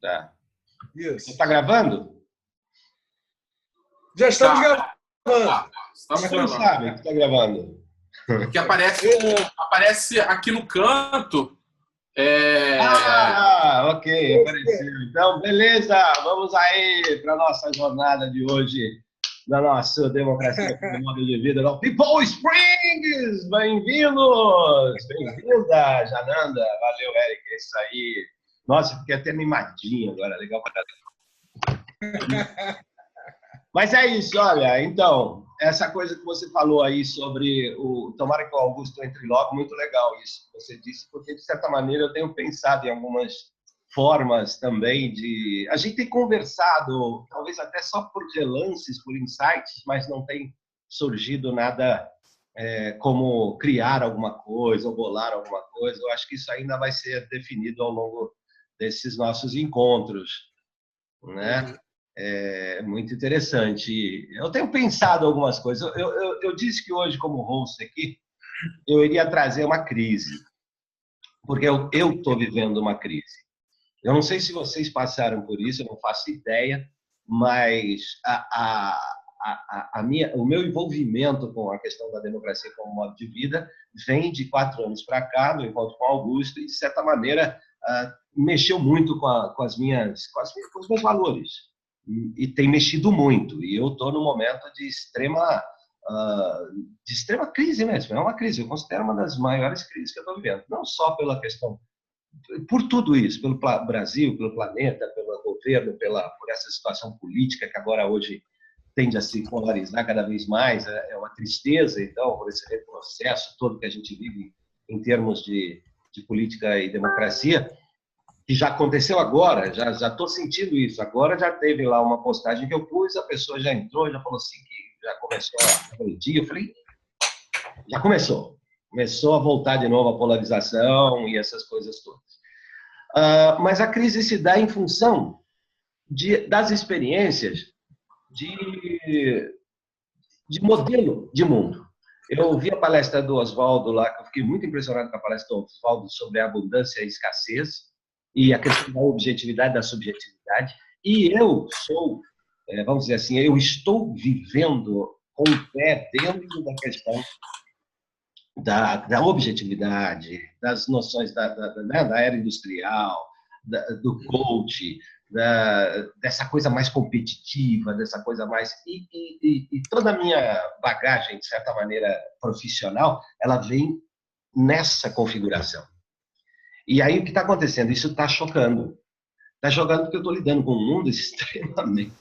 Tá. Isso. Você está gravando? Já estamos gravando. Como é que você sabe que está gravando? Porque aparece aqui no canto. Ok, apareceu. Então, beleza, vamos aí para a nossa jornada de hoje, da nossa democracia como modo de vida. People Springs, bem-vindos! Bem-vinda, Jananda. Valeu, Eric, é isso aí. Nossa, fiquei até animadinho agora, legal pra Mas é isso, olha, então, essa coisa que você falou aí sobre o... Tomara que o Augusto entre logo, muito legal isso que você disse, porque, de certa maneira, eu tenho pensado em algumas formas também de... A gente tem conversado, talvez até só por relances, por insights, mas não tem surgido nada como criar alguma coisa ou bolar alguma coisa. Eu acho que isso ainda vai ser definido ao longo desses nossos encontros, né? É muito interessante. Eu tenho pensado algumas coisas. Eu disse que hoje, como host aqui, eu iria trazer uma crise, porque eu estou vivendo uma crise. Eu não sei se vocês passaram por isso, eu não faço ideia, mas o meu envolvimento com a questão da democracia como modo de vida vem de 4 anos para cá, no encontro com o Augusto, e, de certa maneira, mexeu muito com os meus valores. E tem mexido muito. E eu estou num momento de extrema crise mesmo. É uma crise. Eu considero uma das maiores crises que eu estou vivendo. Não só pela questão, por tudo isso, pelo Brasil, pelo planeta, pelo governo, por essa situação política que agora hoje tende a se polarizar cada vez mais. É uma tristeza, então, por esse processo todo que a gente vive em termos de política e democracia, que já aconteceu agora, já estou sentindo isso. Agora já teve lá uma postagem que eu pus, a pessoa já entrou, já falou assim que já começou a agredir. Eu falei, já começou a voltar de novo a polarização e essas coisas todas. Mas a crise se dá em função das experiências de modelo de mundo. Eu ouvi a palestra do Oswaldo lá, que eu fiquei muito impressionado com a palestra do Oswaldo sobre a abundância e a escassez, e a questão da objetividade, da subjetividade. E eu sou, vamos dizer assim, eu estou vivendo com o pé dentro da questão da objetividade, das noções da era industrial, do coach, dessa coisa mais competitiva, dessa coisa mais... E toda a minha bagagem, de certa maneira, profissional, ela vem nessa configuração. E aí, o que está acontecendo? Isso está chocando. Está chocando porque eu estou lidando com um mundo extremamente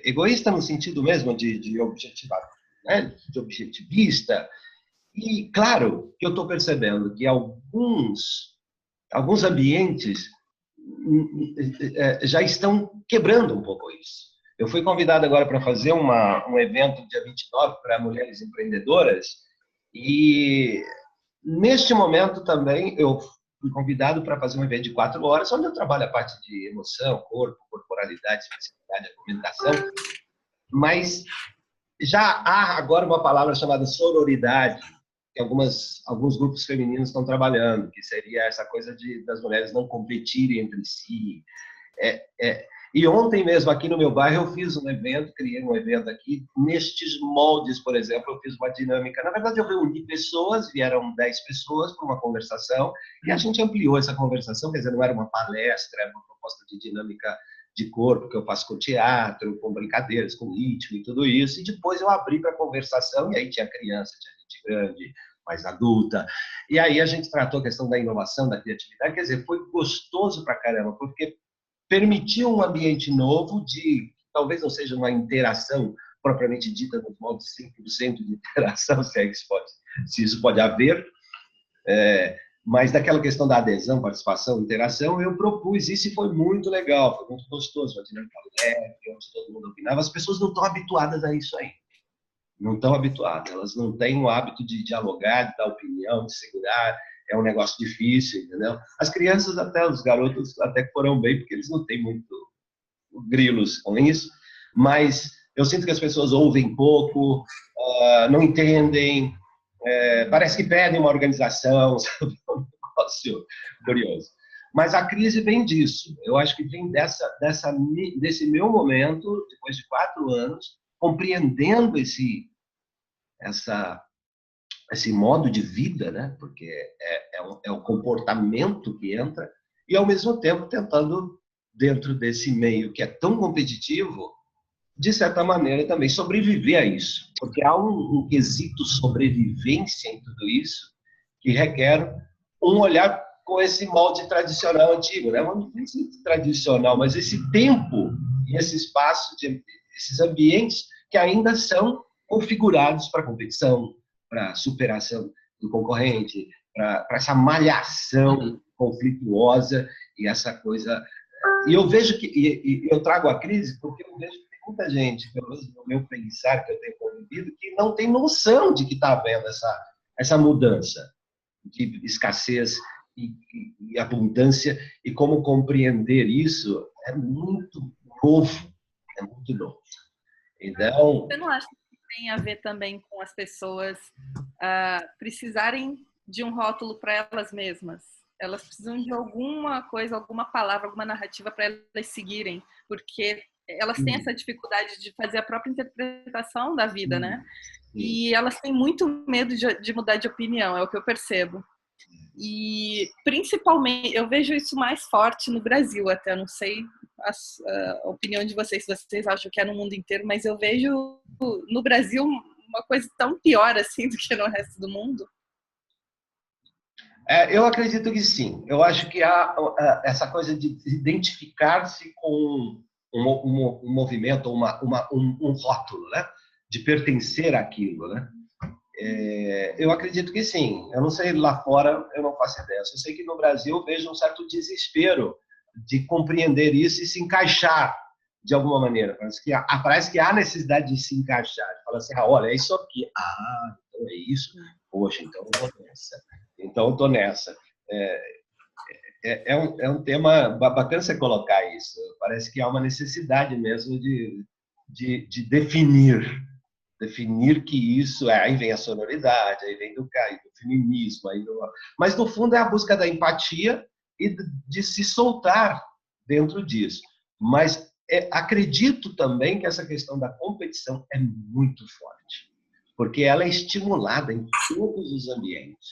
egoísta no sentido mesmo de objetivar, né? De objetivista. E, claro, que eu estou percebendo que alguns ambientes já estão quebrando um pouco isso. Eu fui convidado agora para fazer um evento dia 29 para mulheres empreendedoras e, neste momento também, eu fui convidado para fazer um evento de 4 horas, onde eu trabalho a parte de emoção, corpo, corporalidade, especificidade, argumentação, mas já há agora uma palavra chamada sororidade, que alguns grupos femininos estão trabalhando, que seria essa coisa das mulheres não competirem entre si. E ontem mesmo, aqui no meu bairro, eu fiz um evento, criei um evento aqui, nestes moldes, por exemplo, eu fiz uma dinâmica. Na verdade, eu reuni pessoas, vieram 10 pessoas para uma conversação, e a gente ampliou essa conversação, quer dizer, não era uma palestra, era uma proposta de dinâmica de corpo, que eu faço com teatro, com brincadeiras, com ritmo e tudo isso, e depois eu abri para conversação, e aí tinha criança, tinha gente grande, mais adulta, e aí a gente tratou a questão da inovação, da criatividade, quer dizer, foi gostoso pra caramba, porque permitiu um ambiente novo talvez não seja uma interação propriamente dita, nos moldes 100% de interação, se isso pode haver, mas daquela questão da adesão, participação, interação, eu propus isso e foi muito legal, foi muito gostoso, uma dinâmica leve, onde todo mundo opinava. As pessoas não estão habituadas a isso ainda. Não estão habituadas, elas não têm o hábito de dialogar, de dar opinião, de segurar, é um negócio difícil, entendeu? As crianças, até os garotos, até que foram bem, porque eles não têm muito grilos com isso, mas eu sinto que as pessoas ouvem pouco, não entendem, parece que pedem uma organização, sabe? É um negócio curioso. Mas a crise vem disso. Eu acho que vem desse meu momento, depois de 4 anos, compreendendo esse modo de vida, né? Porque é o comportamento que entra, e ao mesmo tempo tentando, dentro desse meio que é tão competitivo, de certa maneira também sobreviver a isso. Porque há um quesito sobrevivência em tudo isso que requer um olhar com esse molde tradicional antigo, né? Não esse tradicional, mas esse tempo e esse espaço, esses ambientes que ainda são configurados para competição, para superação do concorrente, para essa malhação conflituosa e essa coisa. E eu vejo que eu trago a crise porque eu vejo que tem muita gente, pelo menos no meu pensar que eu tenho convivido, que não tem noção de que está havendo essa mudança de escassez e abundância, e como compreender isso é muito novo, é muito novo. Então, você não acha que tem a ver também com as pessoas precisarem de um rótulo para elas mesmas? Elas precisam de alguma coisa, alguma palavra, alguma narrativa para elas seguirem, porque elas têm essa dificuldade de fazer a própria interpretação da vida, né? E elas têm muito medo de mudar de opinião, é o que eu percebo. E principalmente, eu vejo isso mais forte no Brasil até, não sei a opinião de vocês, se vocês acham que é no mundo inteiro, mas eu vejo no Brasil uma coisa tão pior assim do que no resto do mundo. Eu acredito que sim. Eu acho que há essa coisa de identificar-se com um movimento, um rótulo, né? De pertencer àquilo, né? Eu acredito que sim. Eu não sei lá fora, eu não faço ideia. Eu sei que no Brasil eu vejo um certo desespero de compreender isso e se encaixar de alguma maneira. Parece que há necessidade de se encaixar. Fala assim, olha, é isso aqui. Então é isso. Poxa, então eu vou nessa. Então eu estou nessa. É um tema bacana você colocar isso. Parece que há uma necessidade mesmo de definir que isso aí vem a sonoridade, aí vem do feminismo, mas no fundo é a busca da empatia e de se soltar dentro disso. Mas acredito também que essa questão da competição é muito forte, porque ela é estimulada em todos os ambientes.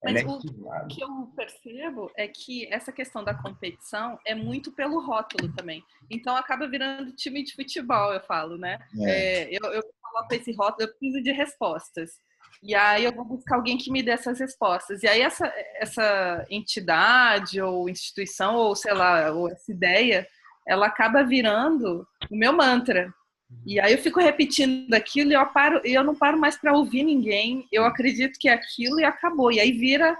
Mas o que eu percebo é que essa questão da competição é muito pelo rótulo também. Então acaba virando time de futebol, eu falo, né? Eu coloco esse rótulo, eu preciso de respostas. E aí eu vou buscar alguém que me dê essas respostas. E aí essa entidade ou instituição, ou sei lá, ou essa ideia, ela acaba virando o meu mantra. E aí eu fico repetindo aquilo e eu não paro mais para ouvir ninguém. Eu acredito que é aquilo e acabou. E aí vira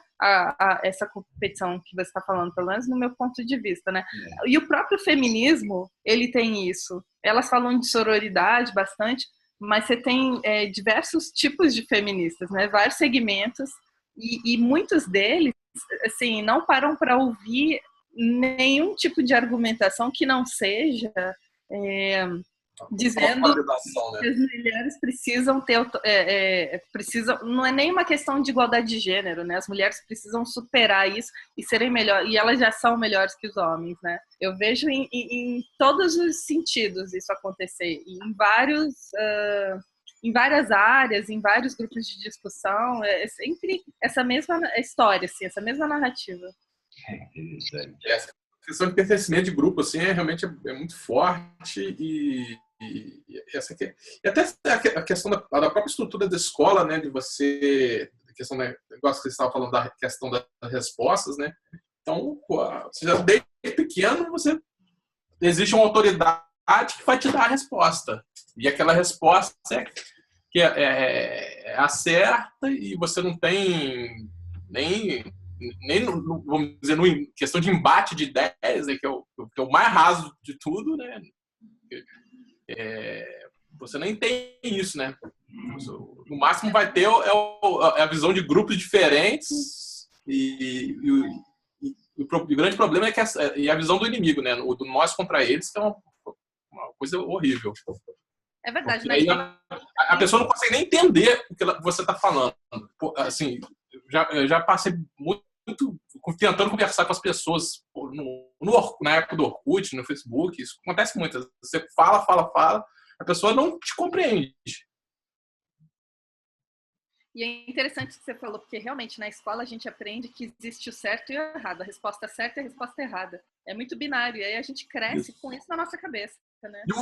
essa competição que você está falando, pelo menos no meu ponto de vista, né? E o próprio feminismo, ele tem isso. Elas falam de sororidade bastante, mas você tem diversos tipos de feministas, né? Vários segmentos. E muitos deles, assim, não param para ouvir nenhum tipo de argumentação que não seja... dizendo que as mulheres precisam ter não é nem uma questão de igualdade de gênero, né? As mulheres precisam superar isso e serem melhores, e elas já são melhores que os homens, né? Eu vejo em todos os sentidos isso acontecer, em várias áreas, em vários grupos de discussão, é sempre essa mesma história, assim, essa mesma narrativa. Essa questão de pertencimento de grupo assim, realmente é muito forte e até a questão da própria estrutura da escola, né, de você, a questão da, igual você estava falando da questão das respostas, né? Então, você já desde pequeno existe uma autoridade que vai te dar a resposta e aquela resposta é a certa e você não tem nem vamos dizer, em questão de embate de ideias, né, que é o mais raso de tudo, né? Você nem tem isso, né? No máximo vai ter a visão de grupos diferentes e o grande problema é que a visão do inimigo, né? O do nós contra eles, que é uma coisa horrível. É verdade, mas a pessoa não consegue nem entender o que você está falando. Assim, já passei muito muito tentando conversar com as pessoas na época do Orkut, no Facebook. Isso acontece muito. Você fala, a pessoa não te compreende. E é interessante o que você falou, porque realmente na escola a gente aprende que existe o certo e o errado, a resposta certa e a resposta errada. É muito binário, e aí a gente cresce com isso na nossa cabeça, né? E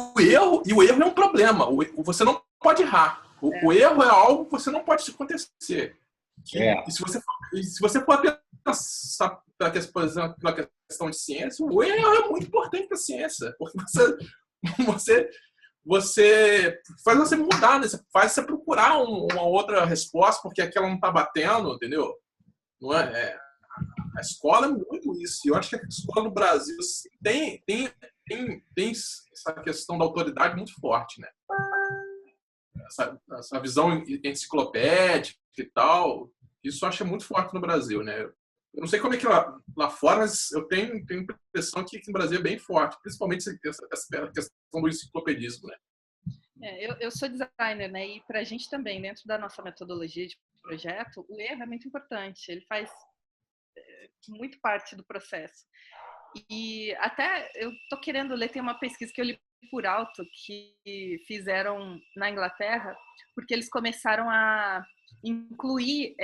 o erro é um problema. Você não pode errar. O erro é algo que você não pode acontecer. E se você for pensar pela questão de ciência, o erro é muito importante para a ciência, porque você faz você mudar, né? Faz você procurar uma outra resposta, porque aquela não está batendo, entendeu? Não é? A escola é muito isso. Eu acho que a escola no Brasil tem essa questão da autoridade muito forte, né? Essa visão enciclopédica e tal, isso eu acho muito forte no Brasil, né? Eu não sei como é que lá fora, mas eu tenho a impressão que aqui no Brasil é bem forte, principalmente essa questão do enciclopedismo, né? Eu sou designer, né? E para a gente também, dentro da nossa metodologia de projeto, o erro é muito importante. Ele faz muito parte do processo. E até eu tô querendo ler, tem uma pesquisa que eu li por alto que fizeram na Inglaterra, porque eles começaram a incluir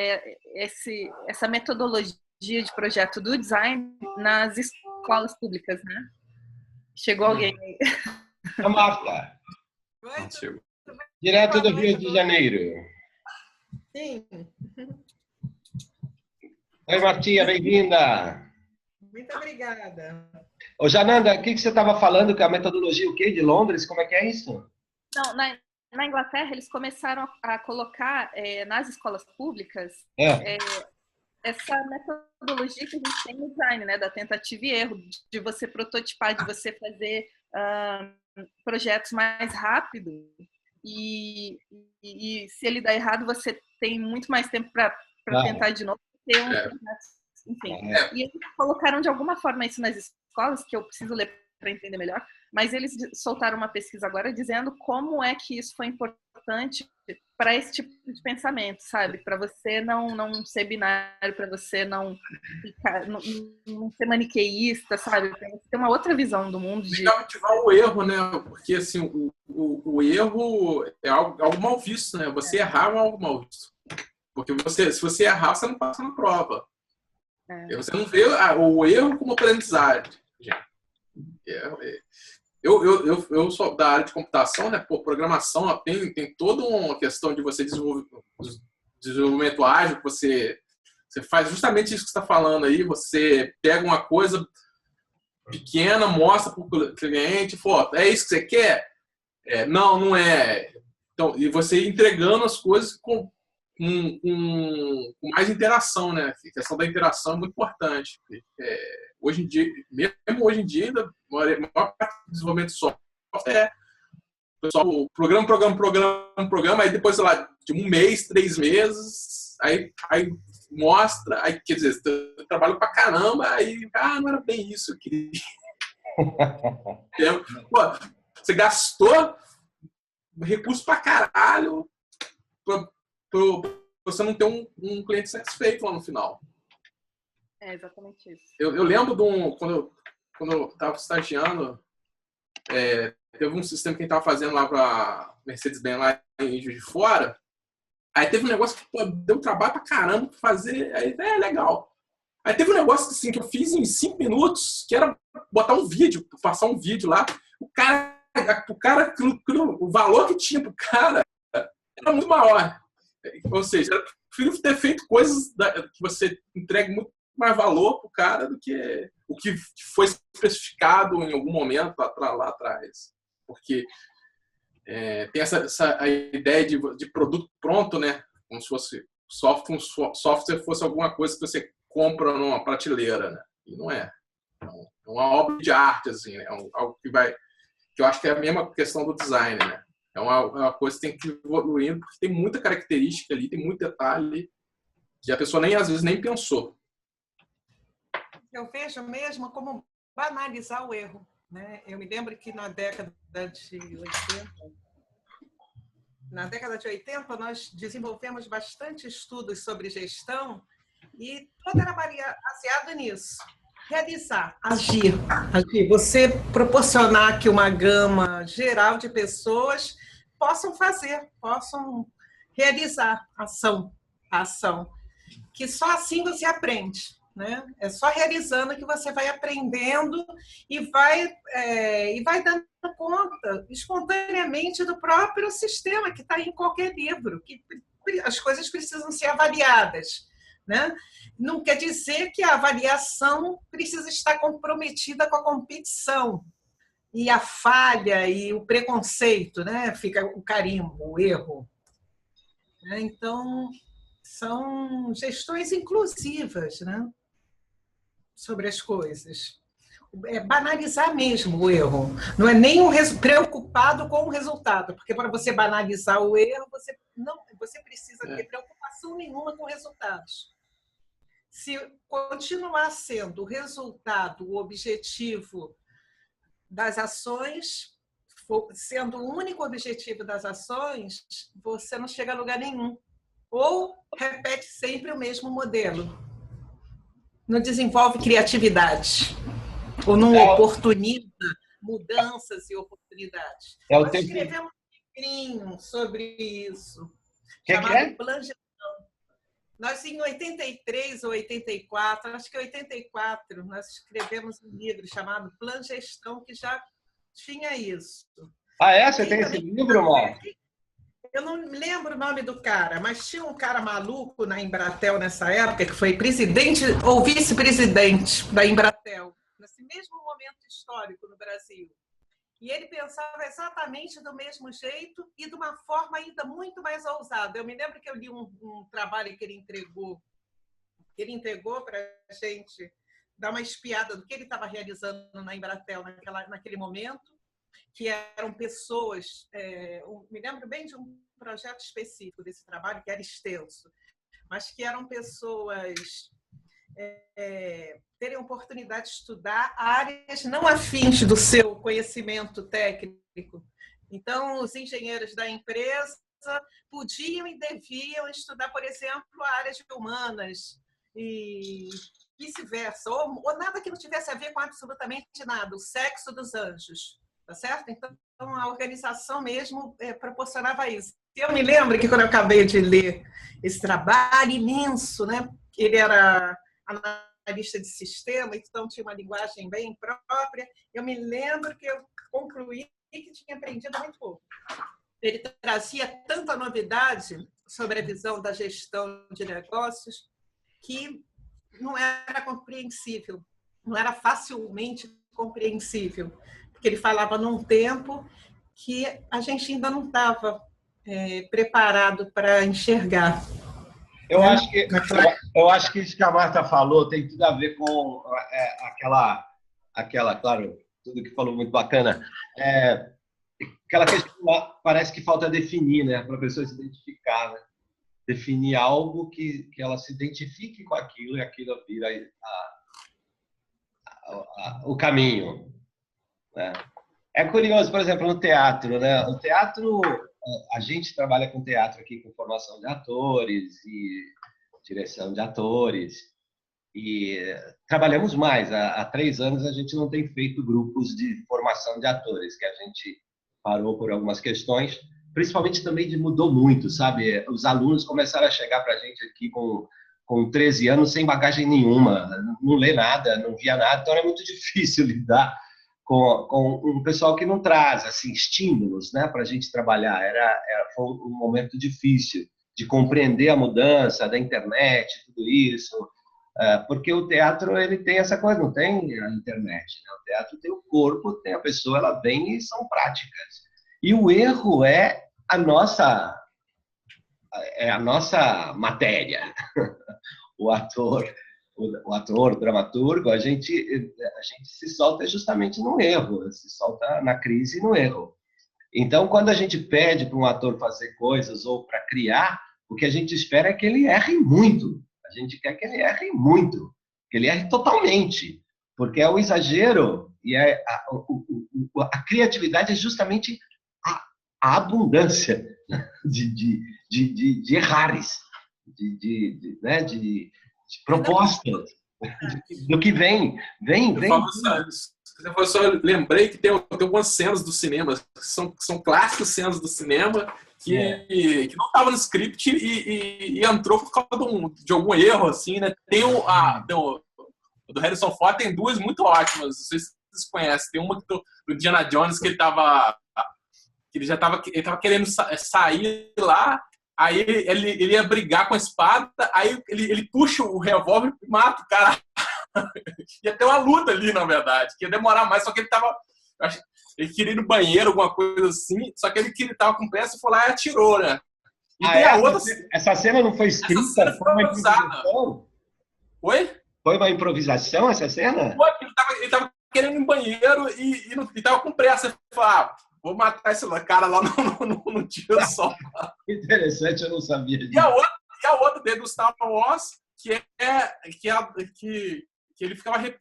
essa metodologia de projeto do design nas escolas públicas, né? Chegou alguém aí. A Marta. Oi, Direto do Rio de Janeiro. Sim. Oi, Martinha, bem-vinda. Muito obrigada. Ô, Jananda, o que você estava falando, que a metodologia o quê? De Londres? Como é que é isso? Não, na Inglaterra, eles começaram a colocar nas escolas públicas essa metodologia que a gente tem no design, né? Da tentativa e erro, de você prototipar, de você fazer projetos mais rápido. E se ele dá errado, você tem muito mais tempo para tentar de novo. Ter enfim. E eles colocaram de alguma forma isso nas escolas, que eu preciso ler para entender melhor, mas eles soltaram uma pesquisa agora dizendo como é que isso foi importante para esse tipo de pensamento, sabe? Para você não ser binário, para você não ser maniqueísta, sabe? Para você ter uma outra visão do mundo. Legal ativar o erro, né? Porque assim, o erro é algo mal visto, né? Você errar é algo mal visto. Porque se você errar, você não passa na prova. Você não vê o erro como aprendizagem. Eu sou da área de computação, né? Pô, programação tem toda uma questão de você desenvolvimento ágil, que você faz justamente isso que você está falando aí. Você pega uma coisa pequena, mostra para o cliente, pô, é isso que você quer? Não é. Então, e você entregando as coisas com mais interação, né? A questão da interação é muito importante. Hoje em dia, mesmo hoje em dia, a maior parte do desenvolvimento de software o pessoal programa, aí depois, sei lá, de 1 mês, 3 meses, aí mostra, aí, quer dizer, eu trabalho pra caramba, aí, não era bem isso que eu queria. Pô, você gastou recurso pra caralho pra você não ter um cliente satisfeito lá no final. É exatamente isso. Eu lembro quando eu estava estagiando, teve um sistema que a gente estava fazendo lá para Mercedes-Benz lá em Juiz de Fora. Aí teve um negócio que deu trabalho pra caramba pra fazer. Aí legal. Aí teve um negócio assim, que eu fiz em 5 minutos, que era botar um vídeo, passar um vídeo lá. O valor que tinha pro cara era muito maior. Ou seja, eu prefiro ter feito coisas que você entregue muito mais valor pro cara do que o que foi especificado em algum momento lá atrás. Porque tem essa ideia de produto pronto, né? Como se fosse software fosse alguma coisa que você compra numa prateleira, né? E não é. É uma obra de arte, assim, né? Algo que eu acho que é a mesma questão do design, né? É uma coisa que tem que ir evoluindo, porque tem muita característica ali, tem muito detalhe que a pessoa às vezes nem pensou. Eu vejo mesmo como banalizar o erro, né? Eu me lembro que na década de 80, nós desenvolvemos bastante estudos sobre gestão E toda era baseada nisso. Realizar, agir. Você proporcionar que uma gama geral de pessoas possam fazer, possam realizar a ação. Que só assim você aprende, né? É só realizando que você vai aprendendo e vai dando conta espontaneamente do próprio sistema que está em qualquer livro, que as coisas precisam ser avaliadas, né? Não quer dizer que a avaliação precisa estar comprometida com a competição e a falha e o preconceito, né? Fica o carimbo, o erro. Então, são gestões inclusivas, né? Sobre as coisas. É banalizar mesmo o erro. Não é nem preocupado com o resultado, porque para você banalizar o erro, você precisa ter preocupação nenhuma com resultados. Se continuar sendo o resultado, o objetivo das ações, sendo o único objetivo das ações, você não chega a lugar nenhum. Ou repete sempre o mesmo modelo. Não desenvolve criatividade. Ou não oportuniza mudanças e oportunidades. Nós escrevemos um livrinho sobre isso, chamado Plan Gestão. Nós, em 83 ou 84, acho que 84, nós escrevemos um livro chamado Plan Gestão, que já tinha isso. Você tem esse livro, Mar? Eu não lembro o nome do cara, mas tinha um cara maluco na Embratel nessa época, que foi presidente ou vice-presidente da Embratel, nesse mesmo momento histórico no Brasil. E ele pensava exatamente do mesmo jeito e de uma forma ainda muito mais ousada. Eu me lembro que eu li um trabalho que ele entregou para a gente dar uma espiada do que ele estava realizando na Embratel naquele momento, que eram pessoas... me lembro bem de um projeto específico desse trabalho, que era extenso, mas que eram pessoas... terem oportunidade de estudar áreas não afins do seu conhecimento técnico. Então, os engenheiros da empresa podiam e deviam estudar, por exemplo, áreas humanas e vice-versa, ou nada que não tivesse a ver com absolutamente nada, o sexo dos anjos, tá certo? Então, a organização mesmo proporcionava isso. Eu me lembro que quando eu acabei de ler esse trabalho imenso, né? Ele era analista de sistema, então tinha uma linguagem bem própria. Eu me lembro que eu concluí que tinha aprendido muito pouco. Ele trazia tanta novidade sobre a visão da gestão de negócios que não era compreensível, não era facilmente compreensível, porque ele falava num tempo que a gente ainda não estava preparado para enxergar. Eu acho que isso que a Marta falou tem tudo a ver com aquela, claro, tudo que falou muito bacana. Aquela questão lá, parece que falta definir, né? Para a pessoa se identificar, né? Definir algo que ela se identifique com aquilo e aquilo vira o caminho, né? É curioso, por exemplo, no teatro, né? O teatro, a gente trabalha com teatro aqui, com formação de atores e direção de atores, e trabalhamos mais. Há 3 anos a gente não tem feito grupos de formação de atores, que a gente parou por algumas questões, principalmente também mudou muito, sabe? Os alunos começaram a chegar para a gente aqui com 13 anos sem bagagem nenhuma, não lê nada, não via nada, então era muito difícil lidar com um pessoal que não traz assim, estímulos, né, para a gente trabalhar. Foi um momento difícil de compreender a mudança da internet, tudo isso, porque o teatro ele tem essa coisa, não tem a internet, né? O teatro tem o corpo, tem a pessoa, ela vem e são práticas. E o erro é a nossa matéria. O ator, o dramaturgo, a gente se solta justamente no erro, se solta na crise e no erro. Então, quando a gente pede para um ator fazer coisas ou para criar, o que a gente espera é que ele erre muito. A gente quer que ele erre muito, que ele erre totalmente, porque é o exagero e a criatividade é justamente a abundância de errares, propostas do que vem. Vem. Eu só lembrei que tem algumas cenas do cinema que são clássicas cenas do cinema que não estavam no script e entrou por causa de algum erro, assim, né? Tem o do Harrison Ford, tem duas muito ótimas, não sei se vocês conhecem. Tem uma do Indiana Jones que ele tava querendo sair lá, aí ele ia brigar com a espada, aí ele puxa o revólver e mata o cara. Ia ter uma luta ali, na verdade, que ia demorar mais, só que ele queria ir no banheiro, alguma coisa assim, só que ele tava com pressa e foi lá e atirou, né? E tem a outra... Essa cena não foi escrita? Essa cena foi improvisada. Oi? Foi uma improvisação essa cena? Foi, ele tava querendo ir no banheiro e tava com pressa. Ele falou, vou matar esse cara lá no tiro só. Interessante, eu não sabia disso. E a outra dele do Star Wars, que ele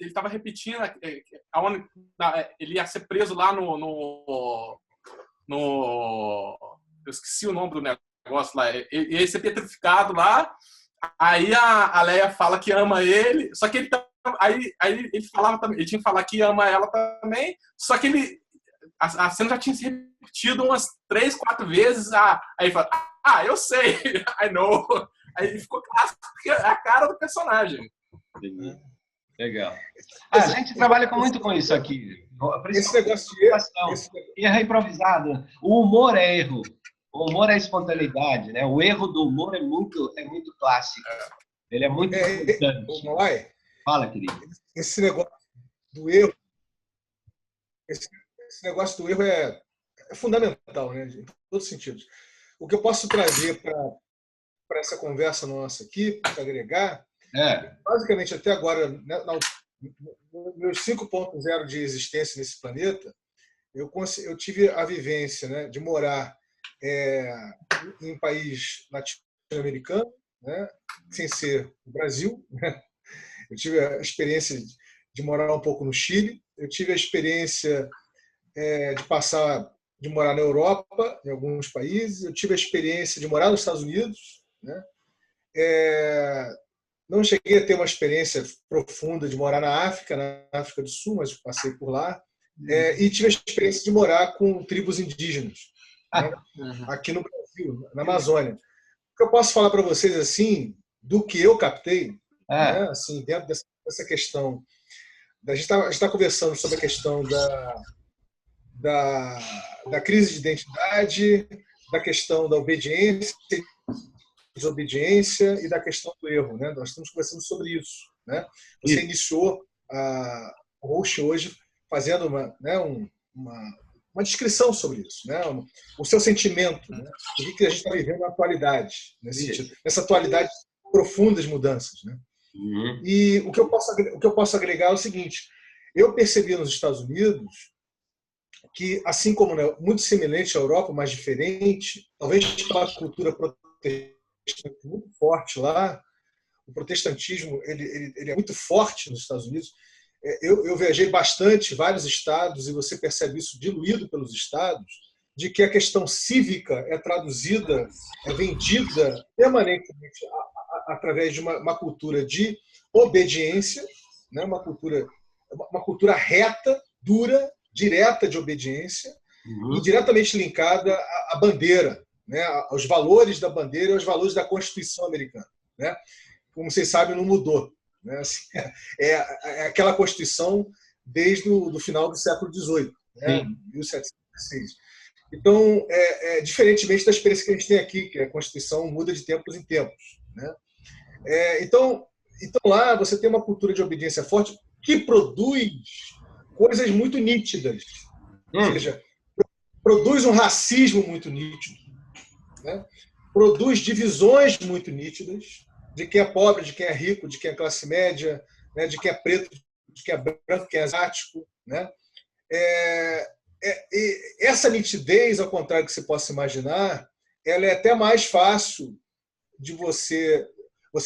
estava repetindo, ele ia ser preso lá no eu esqueci o nome do negócio lá, ele ia ser petrificado lá, aí a Leia fala que ama ele, só que aí ele falava também, ele tinha que falar que ama ela também, só que a cena já tinha se repetido umas 3, 4 vezes, aí ele fala, eu sei, I know, aí ficou clássico, porque é a cara do personagem. Legal. A gente trabalha muito com isso aqui. Esse negócio de erro é improvisado. O humor é erro. O humor é espontaneidade, né? O erro do humor é muito clássico. Ele é muito importante. Fala, querido. Esse negócio do erro, esse negócio do erro é fundamental, né? Em todos os sentidos. O que eu posso trazer para essa conversa nossa aqui, para agregar, basicamente até agora, né, nos meus 5.0 de existência nesse planeta, eu tive a vivência, né, de morar em um país latino-americano, né, sem ser o Brasil. Né? Eu tive a experiência de morar um pouco no Chile, eu tive a experiência de morar na Europa, em alguns países, eu tive a experiência de morar nos Estados Unidos, né? Não cheguei a ter uma experiência profunda de morar na África do Sul, mas passei por lá. E tive a experiência de morar com tribos indígenas, né? Aqui no Brasil, na Amazônia. O que eu posso falar para vocês, assim, do que eu captei, né? Assim, dentro dessa questão. A gente está conversando sobre a questão da crise de identidade, da questão da obediência, desobediência e da questão do erro, né? Nós estamos conversando sobre isso, né? Você iniciou o host hoje fazendo uma descrição sobre isso, né? O seu sentimento, né? O que a gente está vivendo na atualidade, nesse sentido, nessa atualidade de profundas mudanças, né? E o que eu posso agregar é o seguinte: eu percebi nos Estados Unidos que, assim como, né, muito semelhante à Europa, mas diferente, talvez pela cultura protestante muito forte lá, o protestantismo ele é muito forte nos Estados Unidos. Eu viajei bastante, vários estados, e você percebe isso diluído pelos estados, de que a questão cívica é traduzida, é vendida permanentemente através de uma cultura de obediência, né? Uma cultura reta, dura, direta de obediência, e diretamente linkada à bandeira, né, aos valores da bandeira e aos valores da Constituição americana, né? Como vocês sabem, não mudou, né? Assim, é aquela Constituição desde o final do século XVIII, né? 1716. Então, diferentemente da experiência que a gente tem aqui, que a Constituição muda de tempos em tempos, né? Então lá você tem uma cultura de obediência forte que produz coisas muito nítidas, ou seja, produz um racismo muito nítido, né? Produz divisões muito nítidas de quem é pobre, de quem é rico, de quem é classe média, né? De quem é preto, de quem é branco, de quem é asiático, né? Essa nitidez, ao contrário do que você possa imaginar, ela é até mais fácil de você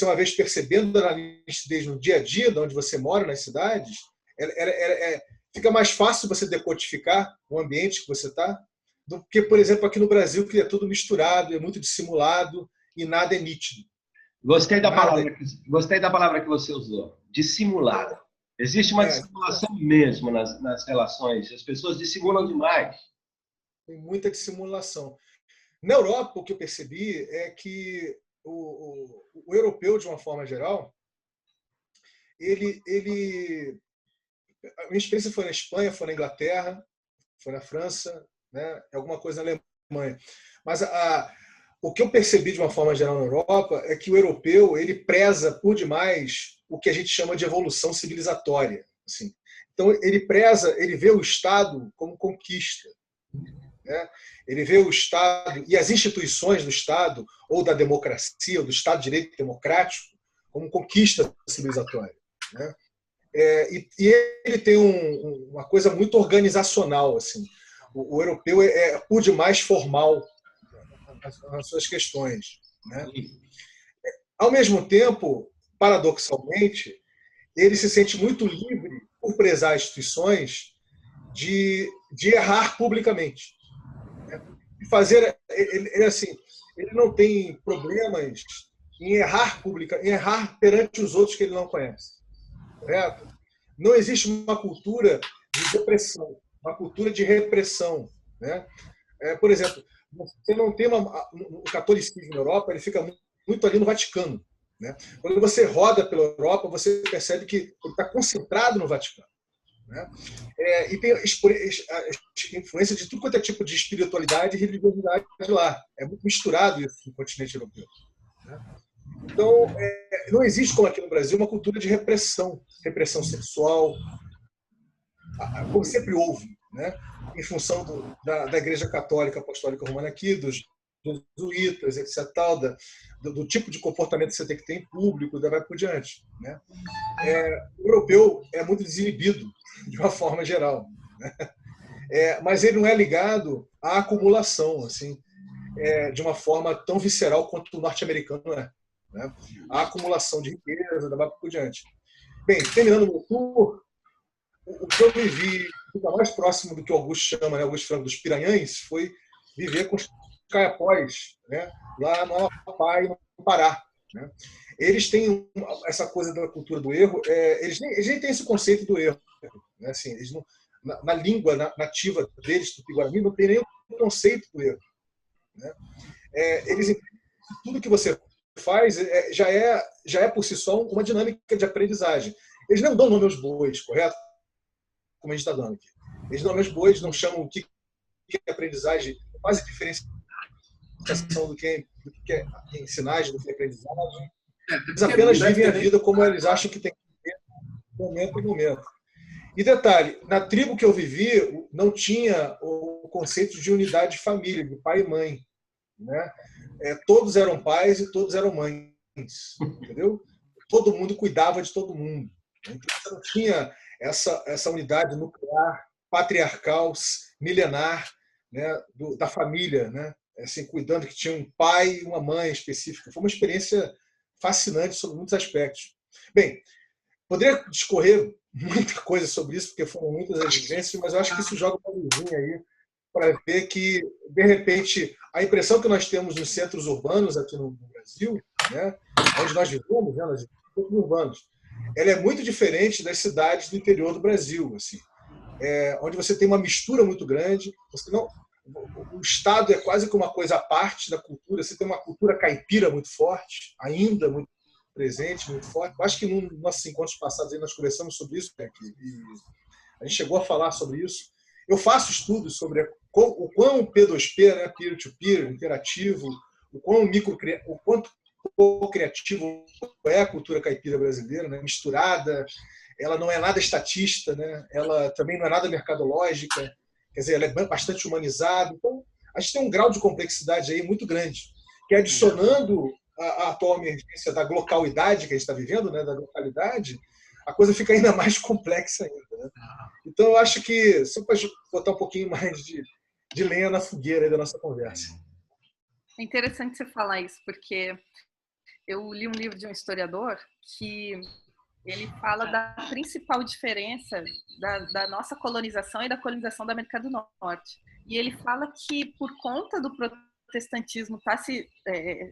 uma vez percebendo a nitidez no dia a dia, de onde você mora, nas cidades, fica mais fácil você decodificar o ambiente que você está, do que, por exemplo, aqui no Brasil, que é tudo misturado, é muito dissimulado e nada é nítido, Gostei da palavra que você usou, dissimulado. Existe uma dissimulação mesmo nas relações. As pessoas dissimulam demais. Tem muita dissimulação. Na Europa, o que eu percebi é que o europeu, de uma forma geral, a minha experiência foi na Espanha, foi na Inglaterra, foi na França, né? Alguma coisa na Alemanha. Mas o que eu percebi de uma forma geral na Europa é que o europeu ele preza por demais o que a gente chama de evolução civilizatória. Assim. Então ele vê o Estado como conquista, né? Ele vê o Estado e as instituições do Estado ou da democracia ou do Estado de Direito democrático como conquista civilizatória, né? E ele tem uma coisa muito organizacional, assim. O europeu é por demais formal nas suas questões, né? Ao mesmo tempo, paradoxalmente, ele se sente muito livre por prezar instituições de errar publicamente, né? Ele não tem problemas em errar perante os outros que ele não conhece. Correto? Não existe uma cultura de repressão, uma cultura de repressão, né? Por exemplo, você não tem o catolicismo na Europa, ele fica muito ali no Vaticano, né? Quando você roda pela Europa, você percebe que ele está concentrado no Vaticano, né? E tem a influência de tudo quanto é tipo de espiritualidade e religiosidade lá. É muito misturado isso no continente europeu, né? Então, não existe, como aqui no Brasil, uma cultura de repressão sexual, como sempre houve, né? Em função da Igreja Católica Apostólica Romana aqui, dos jesuítas, etc., do tipo de comportamento que você tem que ter em público, e vai por diante, né? O europeu é muito desinibido, de uma forma geral, né? Mas ele não é ligado à acumulação, assim, de uma forma tão visceral quanto o norte-americano é, né? A acumulação de riqueza, vai por diante. Bem, terminando o meu tour, o que eu vivi mais próximo do que o Augusto chama, né, Augusto Franco, dos Piranhães, foi viver com os caiapós, né, lá no Amapá e no Pará, né? Eles têm essa coisa da cultura do erro, eles nem têm esse conceito do erro, né? Assim, eles não, na língua nativa deles, do Tupi-Guarani, não tem nenhum conceito do erro, né? Eles tudo que você faz já é por si só uma dinâmica de aprendizagem. Eles não dão nome aos bois, correto? Como a gente está dando aqui. Eles dão nome aos bois, não chamam o que é aprendizagem, quase diferenciação do que é ensinagem, do que é aprendizagem. Eles apenas vivem a vida como eles acham que tem que viver, momento por momento. E detalhe, na tribo que eu vivi, não tinha o conceito de unidade de família, de pai e mãe, né? Todos eram pais e todos eram mães, entendeu? Todo mundo cuidava de todo mundo. Então, você não tinha essa unidade nuclear, patriarcal, milenar, né, da família, né? Assim, cuidando que tinha um pai e uma mãe específica. Foi uma experiência fascinante sobre muitos aspectos. Bem, poderia discorrer muita coisa sobre isso, porque foram muitas as vivências, mas eu acho que isso joga uma luzinha aí para ver que, de repente, a impressão que nós temos nos centros urbanos aqui no Brasil, né, onde nós vivemos, né, nos centros urbanos, ela é muito diferente das cidades do interior do Brasil, assim, onde você tem uma mistura muito grande. O Estado é quase que uma coisa à parte da cultura. Você tem uma cultura caipira muito forte, ainda muito presente, muito forte. Eu acho que nos nossos encontros passados aí nós conversamos sobre isso, né, e a gente chegou a falar sobre isso. Eu faço estudos sobre o quão P2P, né, peer-to-peer, interativo, o quanto criativo é a cultura caipira brasileira, né, misturada. Ela não é nada estatista, né, ela também não é nada mercadológica, quer dizer, ela é bastante humanizada. Então, a gente tem um grau de complexidade aí muito grande, que adicionando a atual emergência da localidade que a gente está vivendo, né, da localidade, a coisa fica ainda mais complexa ainda, né? Então, eu acho que, só para botar um pouquinho mais de lenha na fogueira aí da nossa conversa. É interessante você falar isso, porque eu li um livro de um historiador que ele fala da principal diferença da nossa colonização e da colonização da América do Norte. E ele fala que, por conta do protestantismo estar se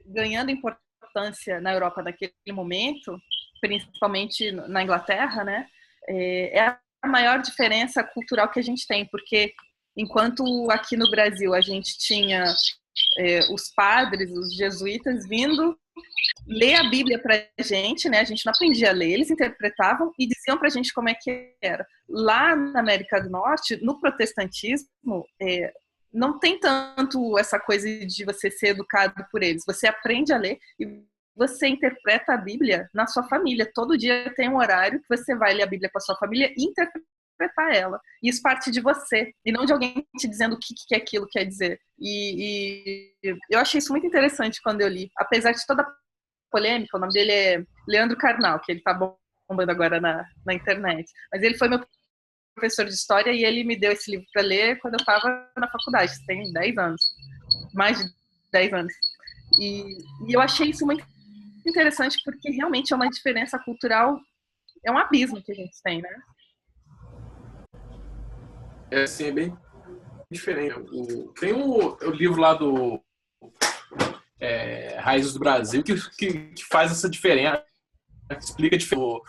ganhando importância importância na Europa naquele momento, principalmente na Inglaterra, né, é a maior diferença cultural que a gente tem, porque enquanto aqui no Brasil a gente tinha os padres, os jesuítas vindo ler a Bíblia para a gente, né? A gente não aprendia a ler, eles interpretavam e diziam para a gente como é que era. Lá na América do Norte, no protestantismo, não tem tanto essa coisa de você ser educado por eles. Você aprende a ler e você interpreta a Bíblia na sua família. Todo dia tem um horário que você vai ler a Bíblia com a sua família e interpretar ela. E isso parte de você, e não de alguém te dizendo o que aquilo quer dizer. E eu achei isso muito interessante quando eu li. Apesar de toda a polêmica, o nome dele é Leandro Carnal, que ele tá bombando agora na internet. Mas ele foi meu professor de história e ele me deu esse livro para ler quando eu estava na faculdade, tem 10 anos. Mais de 10 anos. E eu achei isso muito interessante porque realmente é uma diferença cultural, é um abismo que a gente tem, né? Assim, é bem diferente. Tem o livro lá do Raízes do Brasil que faz essa diferença, que explica a diferença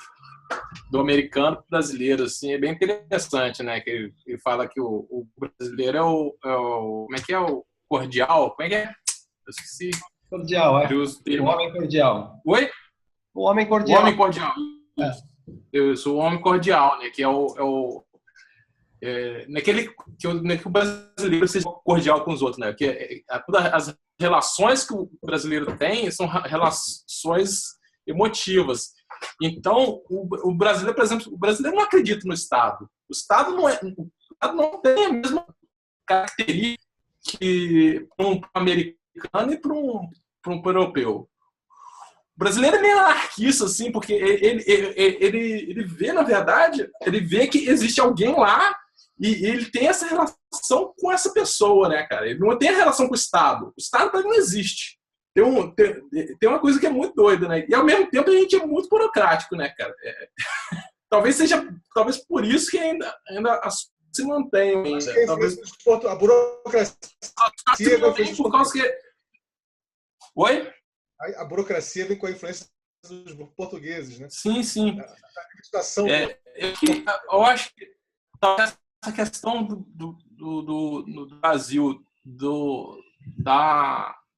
do americano para o brasileiro. Assim, é bem interessante, né? Que ele fala que o brasileiro é o como é que é? O cordial? Como é que é? Eu esqueci. Cordial, o homem cordial. Oi? O homem cordial. O homem cordial. Eu sou o homem cordial, né? Que naquele que o brasileiro seja cordial com os outros, né? Que todas as relações que o brasileiro tem são relações emotivas. Então, o brasileiro, por exemplo, o brasileiro não acredita no Estado. O Estado não tem a mesma característica que para um americano e para um europeu. O brasileiro é meio anarquista, assim, porque ele vê, na verdade, ele vê que existe alguém lá e ele tem essa relação com essa pessoa, né, cara? Ele não tem a relação com o Estado. O Estado para ele não existe. Tem uma coisa que é muito doida, né? E ao mesmo tempo a gente é muito burocrático, né, cara? Talvez por isso que ainda se mantenha. Talvez a burocracia por causa que... Oi? A burocracia vem com a influência dos portugueses, né? Sim, sim. Eu acho que essa questão do Brasil,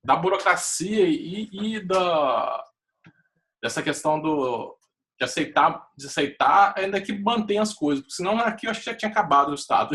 da burocracia e dessa questão de aceitar, ainda que mantém as coisas, porque senão aqui eu acho que já tinha acabado o Estado.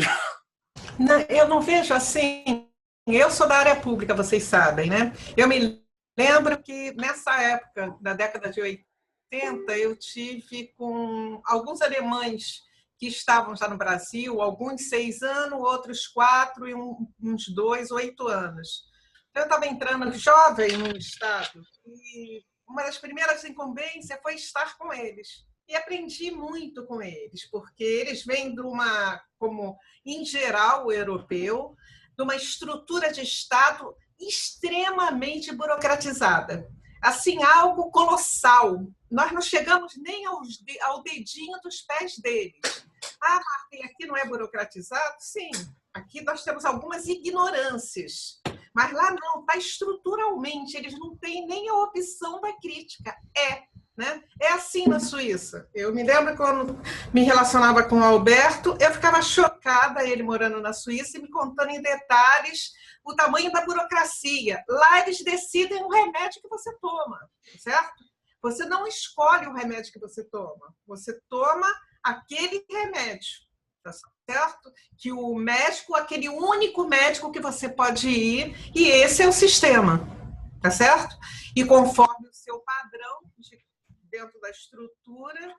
Não, eu não vejo assim. Eu sou da área pública, vocês sabem, né? Eu me lembro que nessa época, na década de 80, eu tive com alguns alemães que estavam já no Brasil, alguns 6 anos, outros 4 e uns 2, 8 anos. Então, eu estava entrando jovem no Estado e uma das primeiras incumbências foi estar com eles. E aprendi muito com eles, porque eles vêm de como em geral o europeu, de uma estrutura de Estado extremamente burocratizada. Assim, algo colossal. Nós não chegamos nem ao dedinho dos pés deles. Ah, Martim, aqui não é burocratizado? Sim, aqui nós temos algumas ignorâncias. Mas lá não, está estruturalmente, eles não têm nem a opção da crítica. Né? É assim na Suíça. Eu me lembro quando me relacionava com o Alberto, eu ficava chocada, ele morando na Suíça, e me contando em detalhes o tamanho da burocracia. Lá eles decidem o remédio que você toma, certo? Você não escolhe o remédio que você toma aquele remédio, tá certo? Que o médico, aquele único médico que você pode ir, e esse é o sistema, tá certo? E conforme o seu padrão dentro da estrutura,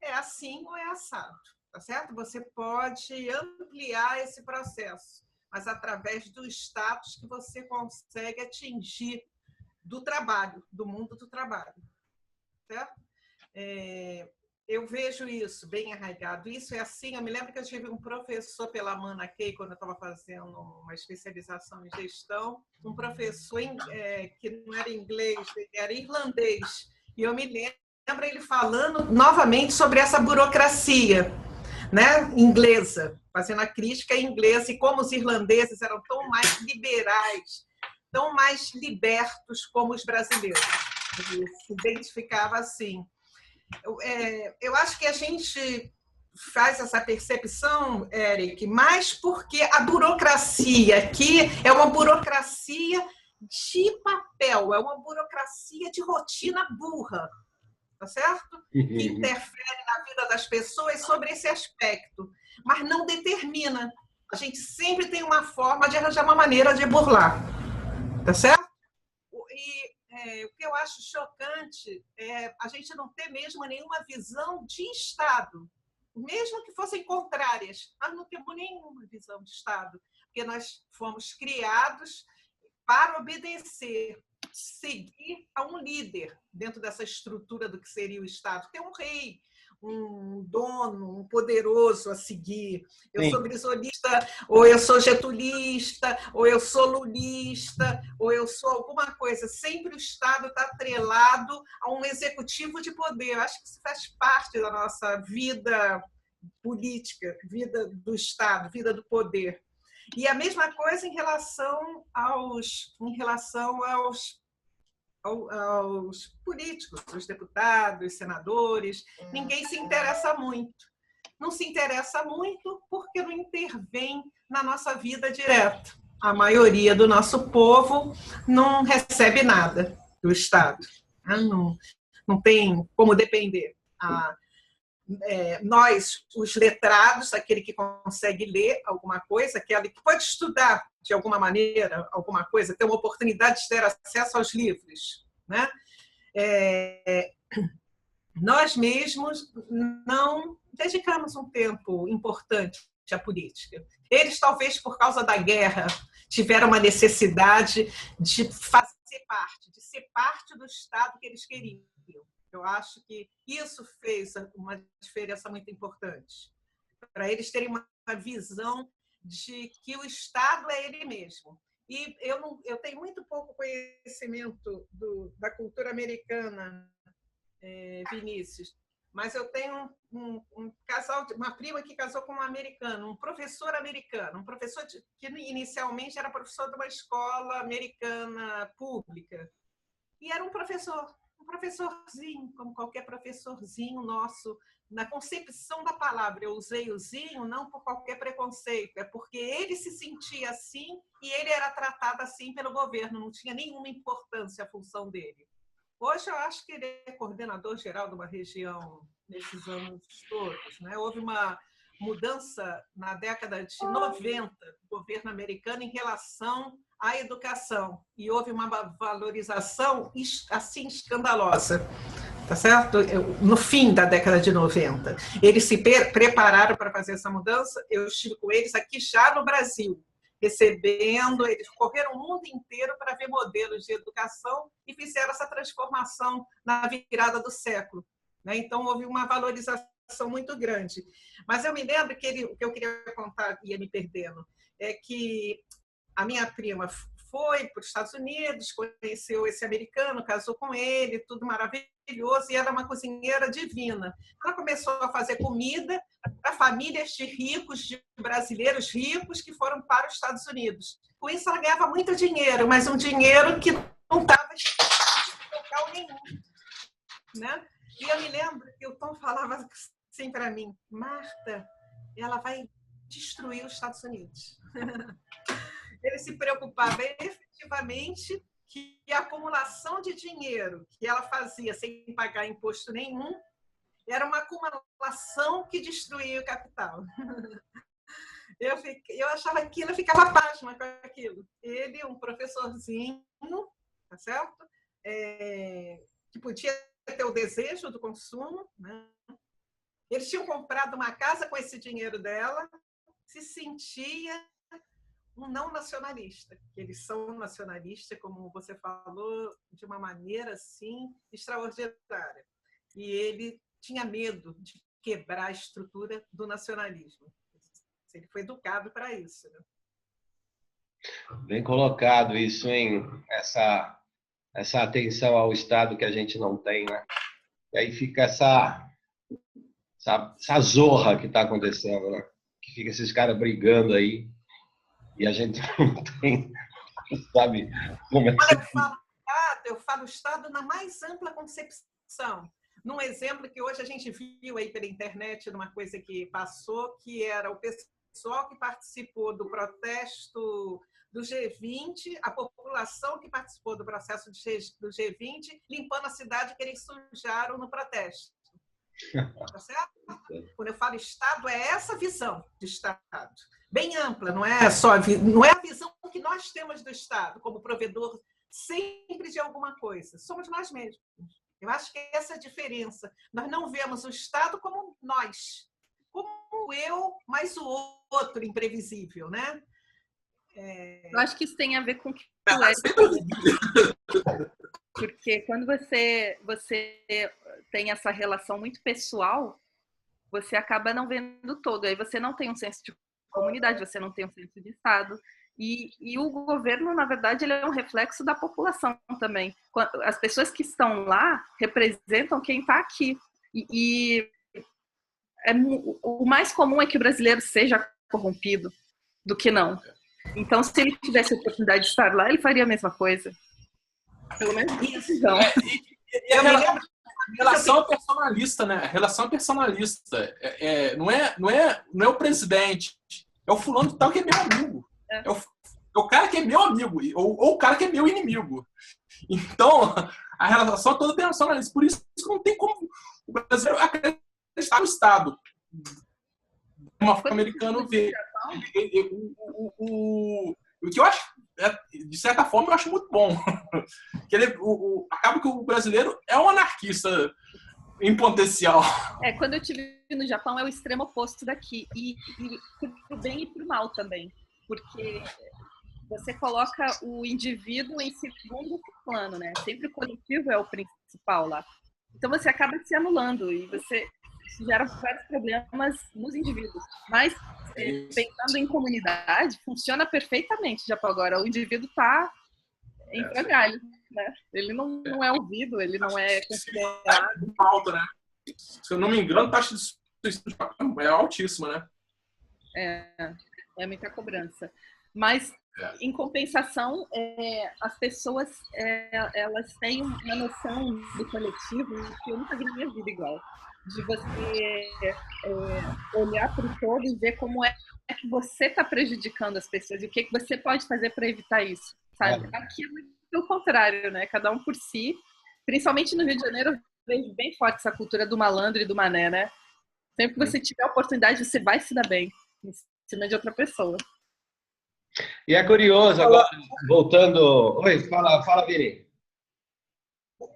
é assim ou é assado, tá certo? Você pode ampliar esse processo, mas através do status que você consegue atingir do trabalho, do mundo do trabalho, certo? Eu vejo isso bem arraigado. Isso é assim, eu me lembro que eu tive um professor pela Mana Key, quando eu estava fazendo uma especialização em gestão, um professor que não era inglês, era irlandês, e eu me lembro ele falando novamente sobre essa burocracia, né, inglesa, fazendo a crítica inglesa e como os irlandeses eram tão mais liberais, tão mais libertos como os brasileiros. Ele se identificava assim. Eu acho que a gente faz essa percepção, Eric, mais porque a burocracia aqui é uma burocracia de papel, é uma burocracia de rotina burra, tá certo? Que interfere na vida das pessoas sobre esse aspecto, mas não determina. A gente sempre tem uma forma de arranjar uma maneira de burlar, tá certo? E o que eu acho chocante é a gente não ter mesmo nenhuma visão de Estado, mesmo que fossem contrárias. Nós não temos nenhuma visão de Estado, porque nós fomos criados para obedecer, seguir a um líder dentro dessa estrutura do que seria o Estado. Tem um rei, um dono, um poderoso a seguir. Eu sou brisolista, ou eu sou getulista, ou eu sou lulista, ou eu sou alguma coisa. Sempre o Estado está atrelado a um executivo de poder. Eu acho que isso faz parte da nossa vida política, vida do Estado, vida do poder. E a mesma coisa em relação aos políticos, os deputados, senadores. Ninguém se interessa muito. Não se interessa muito porque não intervém na nossa vida direto. A maioria do nosso povo não recebe nada do Estado. Não tem como depender. Nós, os letrados, aquele que consegue ler alguma coisa, aquele que pode estudar de alguma maneira alguma coisa, ter uma oportunidade de ter acesso aos livros, né? Nós mesmos não dedicamos um tempo importante à política. Eles, talvez por causa da guerra, tiveram uma necessidade de fazer parte, de ser parte do Estado que eles queriam. Eu acho que isso fez uma diferença muito importante, para eles terem uma visão de que o Estado é ele mesmo. E eu tenho muito pouco conhecimento da cultura americana, Vinícius, mas eu tenho um casal, uma prima que casou com um americano, um professor americano, um professor que inicialmente era professor de uma escola americana pública, e era um professorzinho, como qualquer professorzinho nosso. Na concepção da palavra, eu usei o zinho não por qualquer preconceito, é porque ele se sentia assim e ele era tratado assim pelo governo, não tinha nenhuma importância a função dele. Hoje eu acho que ele é coordenador geral de uma região nesses anos todos, né? Houve uma mudança na década de 90 do governo americano em relação à educação, e houve uma valorização assim escandalosa, tá certo? No fim da década de 90. Eles se prepararam para fazer essa mudança. Eu estive com eles aqui já no Brasil, recebendo, eles correram o mundo inteiro para ver modelos de educação e fizeram essa transformação na virada do século, né? Então, houve uma valorização muito grande. Mas eu me lembro que o que eu queria contar, ia me perdendo, é que a minha prima foi para os Estados Unidos, conheceu esse americano, casou com ele, tudo maravilhoso, e era uma cozinheira divina. Ela começou a fazer comida para famílias de ricos, de brasileiros ricos que foram para os Estados Unidos. Com isso, ela ganhava muito dinheiro, mas um dinheiro que não estava em local nenhum, né? E eu me lembro que o Tom falava assim para mim: Marta, ela vai destruir os Estados Unidos. Ele se preocupava efetivamente que a acumulação de dinheiro que ela fazia sem pagar imposto nenhum era uma acumulação que destruía o capital. Eu achava aquilo, eu ficava pasma com aquilo. Ele, um professorzinho, tá certo? Que podia ter o desejo do consumo, né? Eles tinham comprado uma casa com esse dinheiro dela, se sentia um não nacionalista. Eles são nacionalistas, como você falou, de uma maneira assim extraordinária. E ele tinha medo de quebrar a estrutura do nacionalismo. Ele foi educado para isso, né? Bem colocado isso, hein? Essa atenção ao Estado que a gente não tem, né? E aí fica essa zorra que está acontecendo, né? Que fica esses caras brigando aí e a gente não tem, sabe? Quando eu falo Estado, eu falo Estado na mais ampla concepção. Num exemplo que hoje a gente viu aí pela internet, numa coisa que passou, que era o pessoal que participou do protesto do G20, a população que participou do processo do G20, limpando a cidade que eles sujaram no protesto. Tá certo? Quando eu falo Estado, é essa visão de Estado. Bem ampla, não é a visão que nós temos do Estado como provedor sempre de alguma coisa. Somos nós mesmos. Eu acho que essa é a diferença. Nós não vemos o Estado como nós, como eu, mais o outro imprevisível, né? Eu acho que isso tem a ver com o que porque quando você tem essa relação muito pessoal, você acaba não vendo todo. Aí você não tem um senso de comunidade, você não tem um senso de Estado. E o governo, na verdade, ele é um reflexo da população também. As pessoas que estão lá representam quem está aqui. O mais comum é que o brasileiro seja corrompido do que não. Então, se ele tivesse a oportunidade de estar lá, ele faria a mesma coisa. Pelo menos isso. Então. E a relação personalista, né? A relação personalista. Não é o presidente. É o fulano de tal que é meu amigo. É o cara que é meu amigo. Ou o cara que é meu inimigo. Então, a relação toda tem personalista. Por isso que não tem como o brasileiro acreditar no Estado. Uma forma americana ver. O que eu acho, de certa forma, eu acho muito bom. Que acaba que o brasileiro é um anarquista em potencial. Quando eu estive no Japão, é o extremo oposto daqui. E pro bem e pro mal também. Porque você coloca o indivíduo em segundo plano, né? Sempre o coletivo é o principal lá. Então você acaba se anulando e você gera vários problemas nos indivíduos. Mas pensando em comunidade, funciona perfeitamente já para agora. O indivíduo está em frangalho, né? Ele não é ouvido, ele não é considerado. Alto, né? Se eu não me engano, a taxa de suicídio é altíssima, né? É muita cobrança. Mas, em compensação, as pessoas elas têm uma noção do coletivo que eu nunca vi na minha vida igual. De você olhar para o todo e ver como é que você está prejudicando as pessoas e o que você pode fazer para evitar isso, sabe? Aqui é muito pelo contrário, né? Cada um por si. Principalmente no Rio de Janeiro, eu vejo bem forte essa cultura do malandro e do mané, né? Sempre que você tiver a oportunidade, você vai se dar bem em cima de outra pessoa. E é curioso, agora, voltando... Oi, fala, Vini.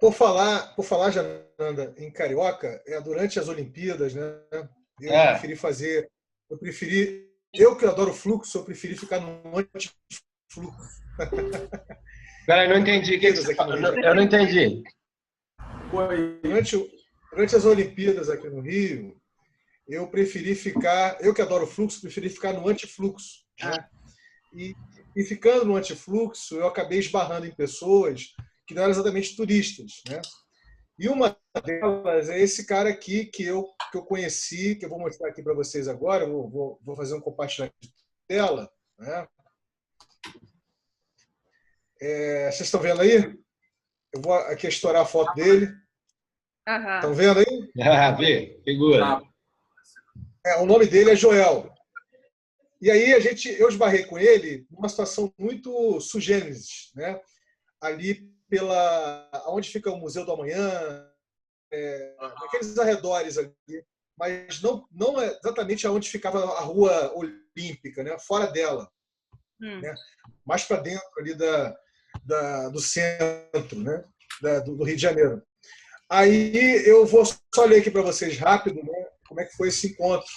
Por falar, Jananda, em carioca, durante as Olimpíadas, né? Eu que adoro fluxo, eu preferi ficar no anti-fluxo. Peraí, não entendi. Eu não entendi. Durante as Olimpíadas aqui no Rio, eu que adoro fluxo, preferi ficar no anti-fluxo. Né? E ficando no anti-fluxo, eu acabei esbarrando em pessoas que não eram exatamente turistas, né? E uma delas é esse cara aqui que eu conheci, que eu vou mostrar aqui para vocês agora. Eu vou fazer um compartilhamento de tela, né? Vocês estão vendo aí? Eu vou aqui estourar a foto dele. Estão vendo aí? Vê, figura. O nome dele é Joel. E aí eu esbarrei com ele numa situação muito sugênesis, né? Ali onde fica o Museu do Amanhã, naqueles arredores ali, mas não é exatamente aonde ficava a Rua Olímpica, né? Fora dela, né? Mais para dentro ali do centro, né? Do Rio de Janeiro. Aí eu vou só ler aqui para vocês rápido, né? Como é que foi esse encontro.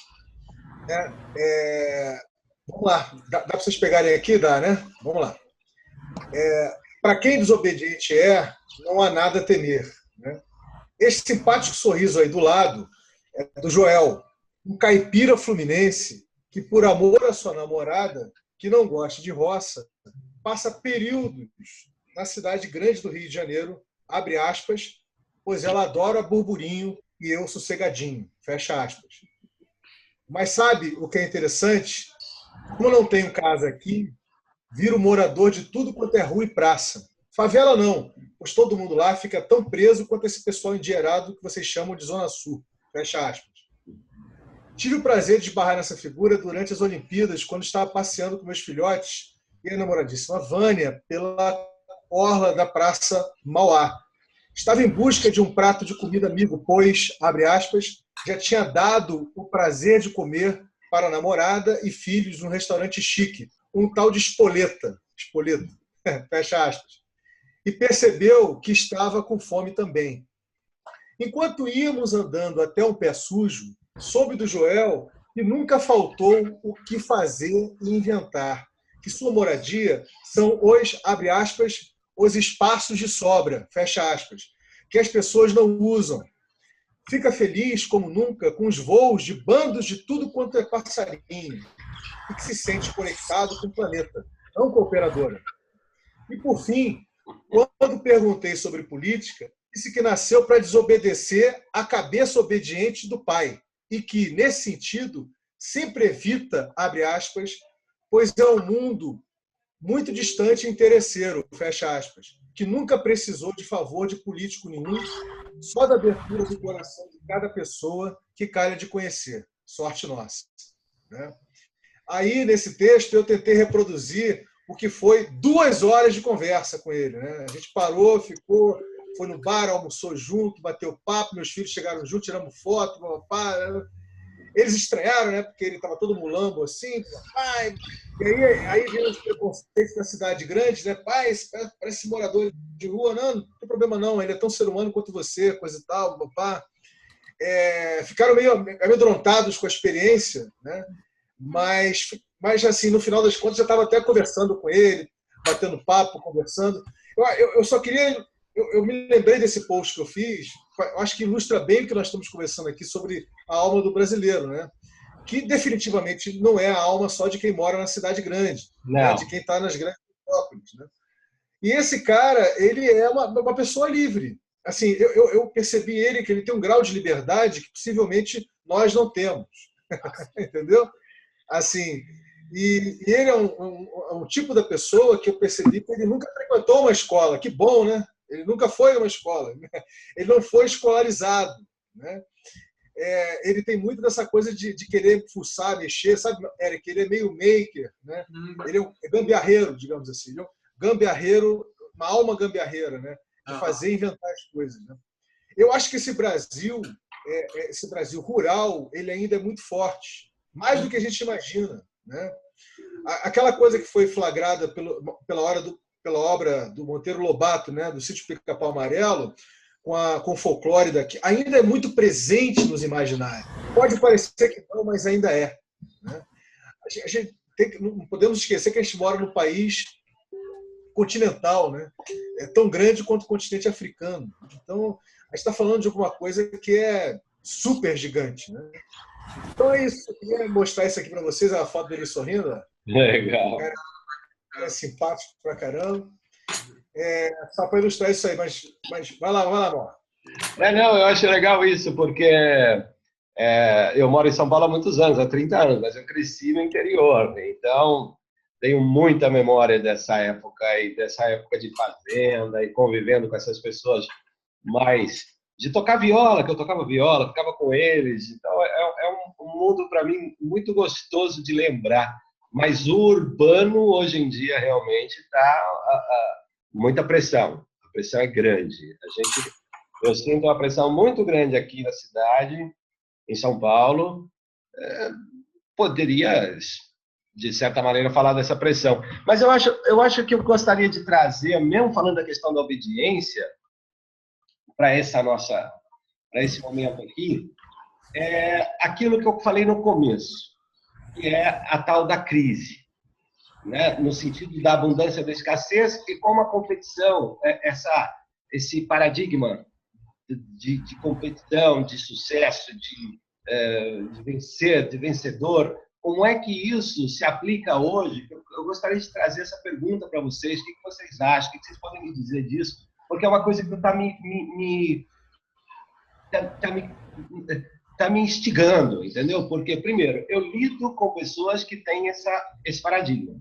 Vamos lá, dá para vocês pegarem aqui? Dá, né? Vamos lá. Para quem desobediente não há nada a temer. Né? Este simpático sorriso aí do lado é do Joel, um caipira fluminense que, por amor à sua namorada, que não gosta de roça, passa períodos na cidade grande do Rio de Janeiro, abre aspas, pois ela adora burburinho e eu sossegadinho, fecha aspas. Mas sabe o que é interessante? Como não tenho casa aqui, viro morador de tudo quanto é rua e praça. Favela não, pois todo mundo lá fica tão preso quanto esse pessoal endinheirado que vocês chamam de Zona Sul. Fecha aspas. Tive o prazer de esbarrar nessa figura durante as Olimpíadas, quando estava passeando com meus filhotes e a namoradíssima Vânia pela orla da Praça Mauá. Estava em busca de um prato de comida amigo, pois, abre aspas, já tinha dado o prazer de comer para a namorada e filhos num restaurante chique, um tal de Espoleta, fecha aspas, e percebeu que estava com fome também. Enquanto íamos andando até um pé sujo, soube do Joel que nunca faltou o que fazer e inventar, que sua moradia são os, abre aspas, os espaços de sobra, fecha aspas, que as pessoas não usam. Fica feliz, como nunca, com os voos de bandos de tudo quanto é passarinho e que se sente conectado com o planeta, não com a operadora. E, por fim, quando perguntei sobre política, disse que nasceu para desobedecer à cabeça obediente do pai e que, nesse sentido, sempre evita, abre aspas, pois é um mundo muito distante e interesseiro, fecha aspas, que nunca precisou de favor de político nenhum, só da abertura do coração de cada pessoa que calha de conhecer. Sorte nossa. Né? Aí, nesse texto, eu tentei reproduzir o que foi 2 horas de conversa com ele. Né? A gente parou, ficou, foi no bar, almoçou junto, bateu papo, meus filhos chegaram juntos, tiramos foto, papá. Eles estranharam, né? Porque ele estava todo mulambo assim, papai. E aí vem os preconceitos da cidade grande, né? Pai, parece morador de rua. Não tem problema não, ele é tão ser humano quanto você, coisa e tal, papá. Ficaram meio amedrontados com a experiência, né? Mas assim, no final das contas, já estava até conversando com ele, batendo papo, conversando. Eu só queria... Eu me lembrei desse post que eu fiz, eu acho que ilustra bem o que nós estamos conversando aqui sobre a alma do brasileiro, né? Que definitivamente não é a alma só de quem mora na cidade grande, né? De quem está nas grandes metrópoles. Né? E esse cara, ele é uma pessoa livre. Assim, eu percebi que ele tem um grau de liberdade que possivelmente nós não temos. Entendeu? Assim, e ele é um tipo da pessoa que eu percebi que ele nunca frequentou uma escola. Que bom, né? Ele nunca foi a uma escola. Ele não foi escolarizado. Né? Ele tem muito dessa coisa de querer fuçar, mexer, sabe, Eric? Ele é meio maker. Né? Ele é um gambiarreiro, digamos assim. Ele é um gambiarreiro, uma alma gambiarreira, né? De fazer e inventar as coisas. Né? Eu acho que esse Brasil rural, ele ainda é muito forte. Mais do que a gente imagina. Né? Aquela coisa que foi flagrada pela obra do Monteiro Lobato, né, do Sítio Pica-Pau Amarelo, com o folclore daqui, ainda é muito presente nos imaginários. Pode parecer que não, mas ainda é. Né? A gente não podemos esquecer que a gente mora num país continental, né? É tão grande quanto o continente africano. Então, a gente está falando de alguma coisa que é super gigante. Né? Então é isso. Eu queria mostrar isso aqui para vocês, a foto dele sorrindo. Legal. É simpático pra caramba. Só para ilustrar isso aí, mas vai lá, amor. Não, eu acho legal isso, porque eu moro em São Paulo há muitos anos, há 30 anos, mas eu cresci no interior, né? Então tenho muita memória dessa época de fazenda e convivendo com essas pessoas mais de tocar viola, que eu tocava viola, ficava com eles. Então é um mundo para mim muito gostoso de lembrar. Mas o urbano, hoje em dia, realmente está muita pressão. A pressão é grande. Eu sinto uma pressão muito grande aqui na cidade, em São Paulo. Poderia, de certa maneira, falar dessa pressão. Mas eu acho que eu gostaria de trazer, mesmo falando da questão da obediência, para esse momento aqui, aquilo que eu falei no começo, que é a tal da crise, né? No sentido da abundância da escassez e como a competição, esse paradigma de competição, de sucesso, de vencer, de vencedor, como é que isso se aplica hoje? Eu gostaria de trazer essa pergunta para vocês. O que vocês acham? O que vocês podem me dizer disso? Porque é uma coisa que está me instigando, entendeu? Porque, primeiro, eu lido com pessoas que têm esse paradigma.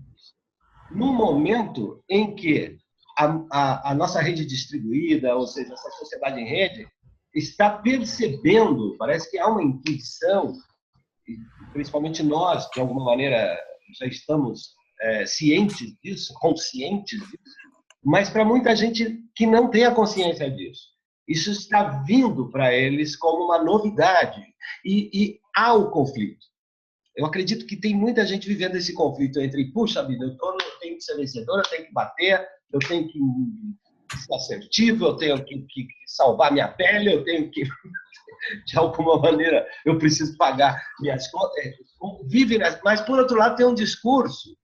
No momento em que a nossa rede distribuída, ou seja, essa sociedade em rede, está percebendo, parece que há uma intuição, principalmente nós, de alguma maneira, já estamos cientes disso, conscientes disso, mas para muita gente que não tem a consciência disso. Isso está vindo para eles como uma novidade. E há o conflito. Eu acredito que tem muita gente vivendo esse conflito entre, puxa vida, eu tenho que ser vencedor, eu tenho que bater, eu tenho que ser assertivo, eu tenho que salvar minha pele, eu tenho que, de alguma maneira, eu preciso pagar minhas contas. Vive, mas, por outro lado, tem um discurso,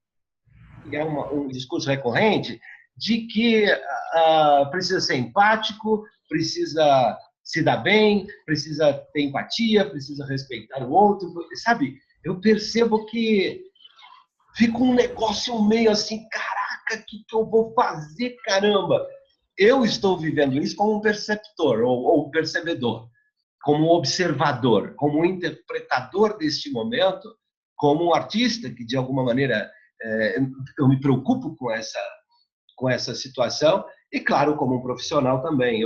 que é um discurso recorrente, de que precisa ser empático, precisa se dar bem, precisa ter empatia, precisa respeitar o outro, sabe? Eu percebo que fica um negócio meio assim, caraca, o que eu vou fazer, caramba? Eu estou vivendo isso como um perceptor ou percebedor, como um observador, como um interpretador deste momento, como um artista que, de alguma maneira, eu me preocupo com essa situação, e, claro, como um profissional também.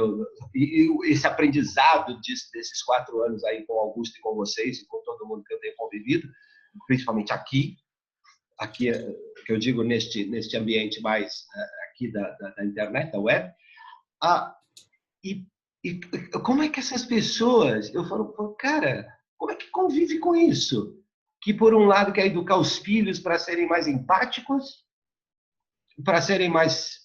Esse aprendizado desses 4 anos aí com o Augusto e com vocês, e com todo mundo que eu tenho convivido, principalmente aqui que eu digo neste ambiente mais aqui da internet, da web, e como é que essas pessoas, eu falo, cara, como é que convive com isso? Que, por um lado, quer educar os filhos para serem mais empáticos, para serem mais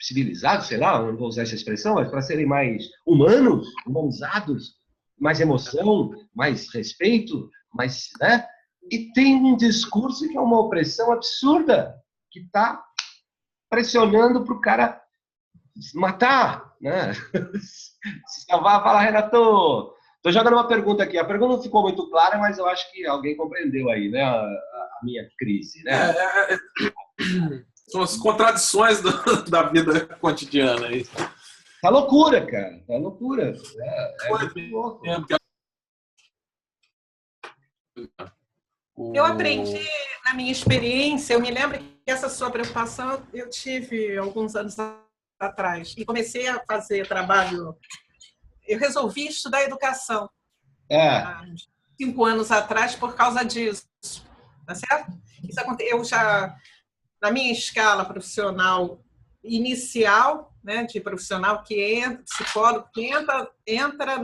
civilizados, sei lá, não vou usar essa expressão, mas para serem mais humanos, humanizados, mais emoção, mais respeito, mais, né? E tem um discurso que é uma opressão absurda, que está pressionando para o cara se matar, né? Se salvar. Fala, Renato. Estou jogando uma pergunta aqui. A pergunta não ficou muito clara, mas eu acho que alguém compreendeu aí, né? A minha crise, né? São as contradições da vida cotidiana. Tá loucura, cara. Tá loucura. Muito louco. Eu aprendi, na minha experiência, eu me lembro que essa sua preocupação eu tive alguns anos atrás. E comecei a fazer trabalho. Eu resolvi estudar educação há 5 anos atrás por causa disso. Tá certo? Eu já, na minha escala profissional inicial, né, de profissional que entra, psicólogo que entra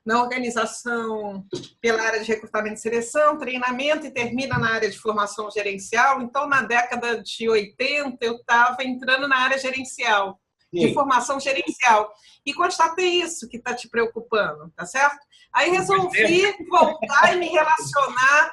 na organização pela área de recrutamento e seleção, treinamento, e termina na área de formação gerencial. Então, na década de 80, eu estava entrando na área gerencial, de formação gerencial. E constatei isso que está te preocupando, tá certo? Aí resolvi voltar e me relacionar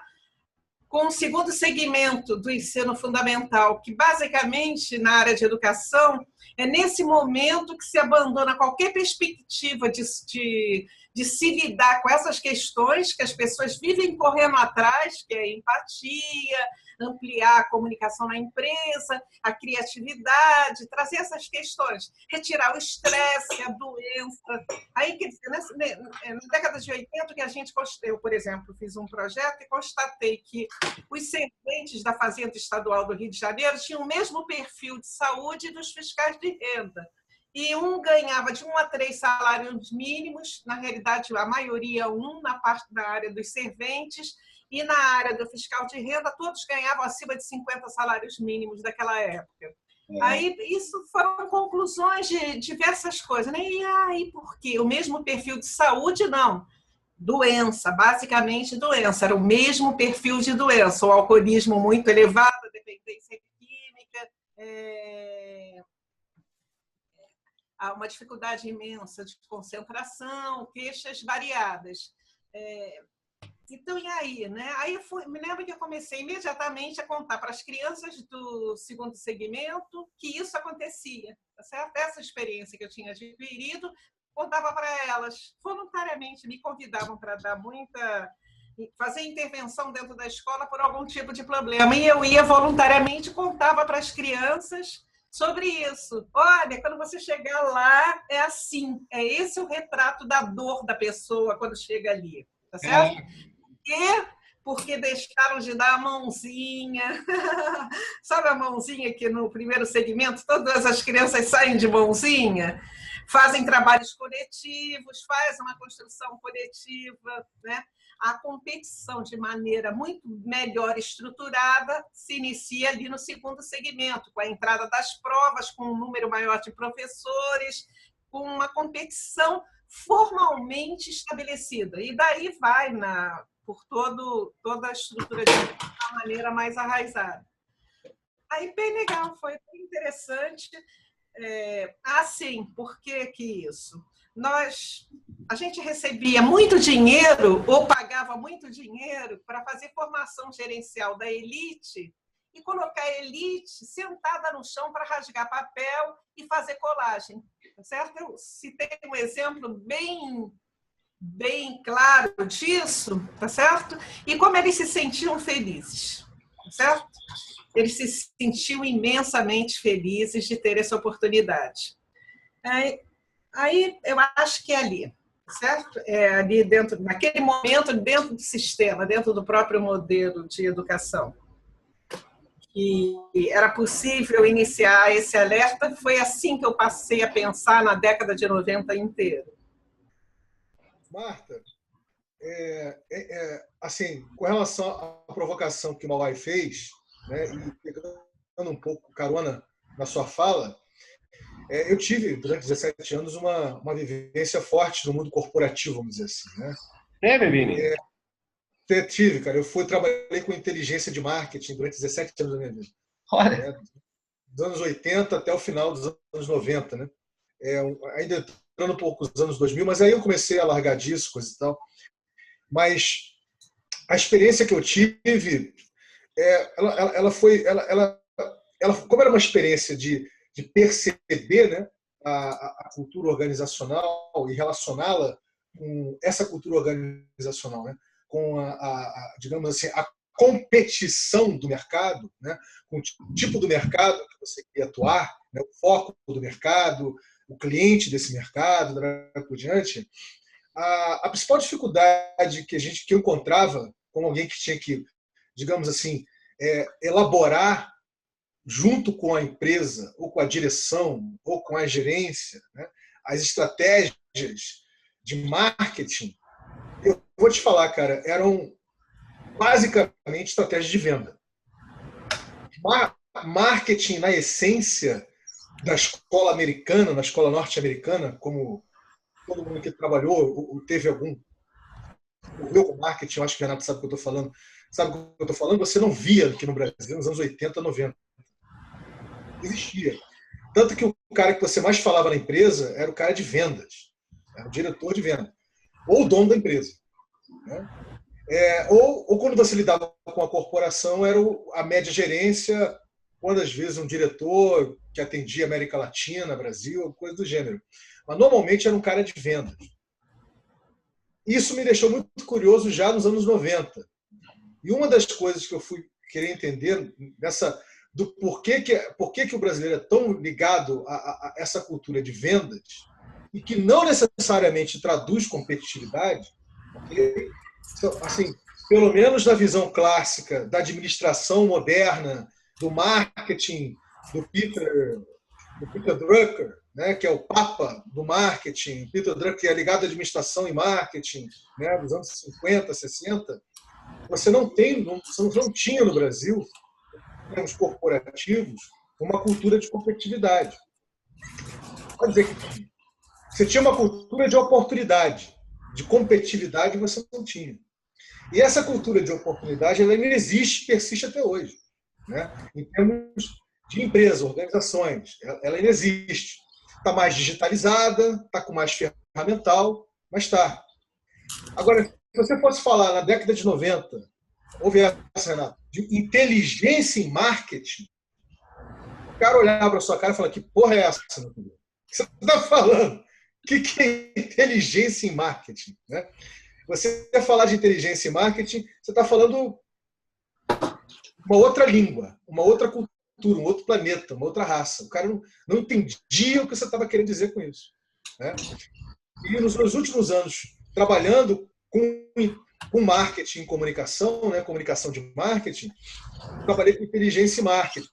com o segundo segmento do ensino fundamental, que basicamente, na área de educação, é nesse momento que se abandona qualquer perspectiva de se lidar com essas questões que as pessoas vivem correndo atrás, que é empatia, ampliar a comunicação na empresa, a criatividade, trazer essas questões, retirar o estresse, a doença. Aí, quer dizer, na década de 80, que eu, por exemplo, fiz um projeto e constatei que os serventes da Fazenda Estadual do Rio de Janeiro tinham o mesmo perfil de saúde dos fiscais de renda. E um ganhava de 1 a 3 salários mínimos, na realidade, a maioria 1, na parte da área dos serventes, e na área do fiscal de renda, todos ganhavam acima de 50 salários mínimos daquela época. Aí, isso foram conclusões de diversas coisas, né? E aí, por quê? O mesmo perfil de saúde, não. Doença, basicamente doença. Era o mesmo perfil de doença. O alcoolismo muito elevado, a dependência química, uma dificuldade imensa de concentração, queixas variadas. Então, e aí, né? Aí me lembro que eu comecei imediatamente a contar para as crianças do segundo segmento que isso acontecia, tá certo? Essa experiência que eu tinha adquirido, contava para elas voluntariamente, me convidavam para fazer intervenção dentro da escola por algum tipo de problema, e eu ia voluntariamente, contava para as crianças sobre isso. Olha, quando você chegar lá, é assim, esse o retrato da dor da pessoa quando chega ali, tá certo? E porque deixaram de dar a mãozinha. Sabe a mãozinha que no primeiro segmento todas as crianças saem de mãozinha? Fazem trabalhos coletivos, fazem uma construção coletiva, né? A competição de maneira muito melhor estruturada se inicia ali no segundo segmento, com a entrada das provas, com um número maior de professores, com uma competição formalmente estabelecida. E daí vai por toda a estrutura de uma maneira mais arraizada. Aí, bem legal, foi bem interessante. Sim, por que isso? A gente recebia muito dinheiro ou pagava muito dinheiro para fazer formação gerencial da elite e colocar a elite sentada no chão para rasgar papel e fazer colagem, tá certo? Eu citei um exemplo bem claro disso, tá certo? E como eles se sentiam felizes, tá certo? Eles se sentiam imensamente felizes de ter essa oportunidade. Aí eu acho que é ali, certo? É ali dentro, naquele momento, dentro do sistema, dentro do próprio modelo de educação, que era possível iniciar esse alerta. Foi assim que eu passei a pensar na década de 90 inteira. Marta, assim, com relação à provocação que o Mauai fez, né, e pegando um pouco carona na sua fala, eu tive, durante 17 anos, uma vivência forte no mundo corporativo, vamos dizer assim. Né? Teve, Vini? Tive, cara. Eu trabalhei com inteligência de marketing durante 17 anos da minha vida. Olha. Dos anos 80 até o final dos anos 90. Né? Ainda entrando um pouco nos anos 2000, mas aí eu comecei a largar disso, coisa e tal. Mas a experiência que eu tive, como era uma experiência de perceber, né, a cultura organizacional e relacioná-la com essa cultura organizacional, né, com digamos assim, a competição do mercado, né, com o tipo do mercado que você quer atuar, né, o foco do mercado, o cliente desse mercado, por diante. A principal dificuldade que eu encontrava como alguém que tinha que, digamos assim, elaborar junto com a empresa, ou com a direção, ou com a gerência, né, as estratégias de marketing, eu vou te falar, cara, eram basicamente estratégias de venda. Marketing, na essência, da escola americana, na escola norte-americana, como todo mundo que trabalhou ou teve algum correu com marketing, eu acho que o Renato sabe o que eu estou falando. Sabe o que eu estou falando? Você não via aqui no Brasil nos anos 80, 90. Existia. Tanto que o cara que você mais falava na empresa era o cara de vendas, era o diretor de venda, ou o dono da empresa. Né? Ou quando você lidava com a corporação, era a média gerência, quando às vezes um diretor que atendia América Latina, Brasil, coisa do gênero. Mas normalmente era um cara de vendas. Isso me deixou muito curioso já nos anos 90. E uma das coisas que eu fui querer entender do porquê que o brasileiro é tão ligado a essa cultura de vendas e que não necessariamente traduz competitividade, okay? Assim, pelo menos na visão clássica da administração moderna, do marketing, do Peter Drucker, né, que é o papa do marketing, Peter Drucker, que é ligado à administração e marketing, né, dos anos 50, 60, você não tinha no Brasil, em termos corporativos, uma cultura de competitividade. Pode dizer que você tinha uma cultura de oportunidade, de competitividade você não tinha. E essa cultura de oportunidade ela não existe, persiste até hoje. Né? Em termos de empresas, organizações, ela ainda existe. Está mais digitalizada, está com mais ferramental, mas está. Agora, se você fosse falar na década de 90, houve essa, Renato, de inteligência em marketing, o cara olhava para a sua cara e falava: que porra é essa, meu filho? O que você está falando? O que é inteligência em marketing? Né? Você quer falar de inteligência em marketing, você está falando uma outra língua, uma outra cultura, um outro planeta, uma outra raça. O cara não entendia o que você estava querendo dizer com isso. Né? E nos meus últimos anos, trabalhando com marketing e comunicação, né? Comunicação de marketing, trabalhei com inteligência e marketing.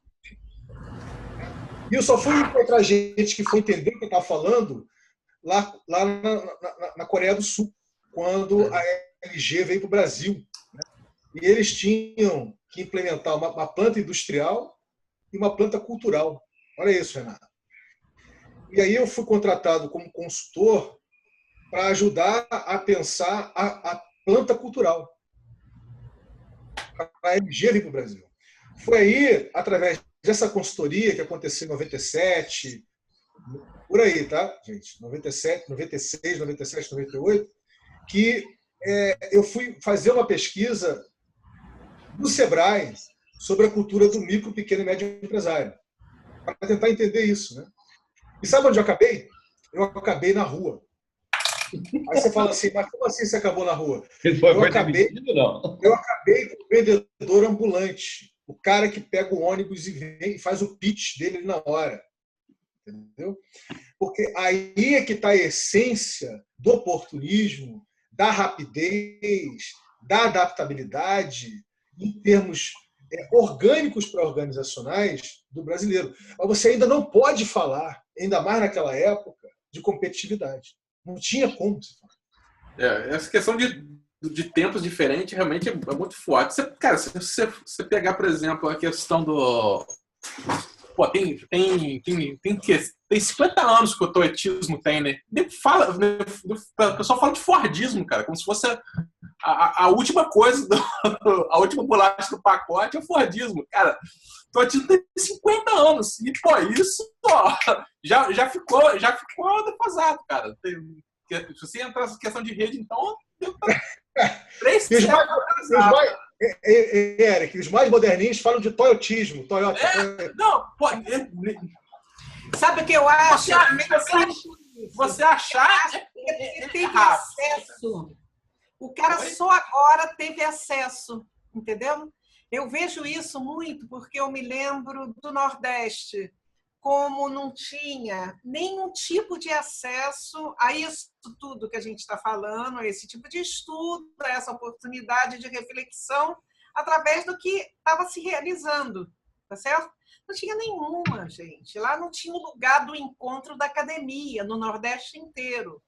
E eu só fui encontrar gente que foi entender o que eu estava falando lá na Coreia do Sul, quando a LG veio para o Brasil. Né? E eles tinham que implementar uma planta industrial e uma planta cultural. Olha isso, Renato. E aí eu fui contratado como consultor para ajudar a pensar a planta cultural para a LG vir para o Brasil. Foi aí, através dessa consultoria que aconteceu em 97, por aí, tá, gente? 97, 96, 97, 98, que eu fui fazer uma pesquisa do Sebrae sobre a cultura do micro, pequeno e médio empresário, para tentar entender isso, né? E sabe onde eu acabei? Eu acabei na rua. Aí você fala assim, mas como assim você acabou na rua? Eu acabei com o vendedor ambulante, o cara que pega o ônibus e vem e faz o pitch dele na hora. Entendeu? Porque aí é que está a essência do oportunismo, da rapidez, da adaptabilidade, em termos orgânicos para organizacionais do brasileiro. Mas você ainda não pode falar, ainda mais naquela época, de competitividade. Não tinha como se falar. Essa questão de tempos diferentes realmente é muito forte. Cara, se você pegar, por exemplo, a questão do... Pô, tem 50 anos que o toyotismo tem, né? O pessoal fala de Fordismo, cara, como se fosse a última coisa, a última bolacha do pacote é o Fordismo. Cara, o toyotismo tem 50 anos. E, pô, isso já ficou defasado, cara. Se você entrar nessa questão de rede, então... Eric, os mais moderninhos falam de toyotismo. Toyota. Não, pô, sabe o que eu acho? Você achar que teve acesso. O cara só agora teve acesso, entendeu? Eu vejo isso muito porque eu me lembro do Nordeste, como não tinha nenhum tipo de acesso a isso tudo que a gente está falando, a esse tipo de estudo, a essa oportunidade de reflexão através do que estava se realizando, tá certo? Não tinha nenhuma, gente. Lá não tinha o lugar do encontro da academia, no Nordeste inteiro.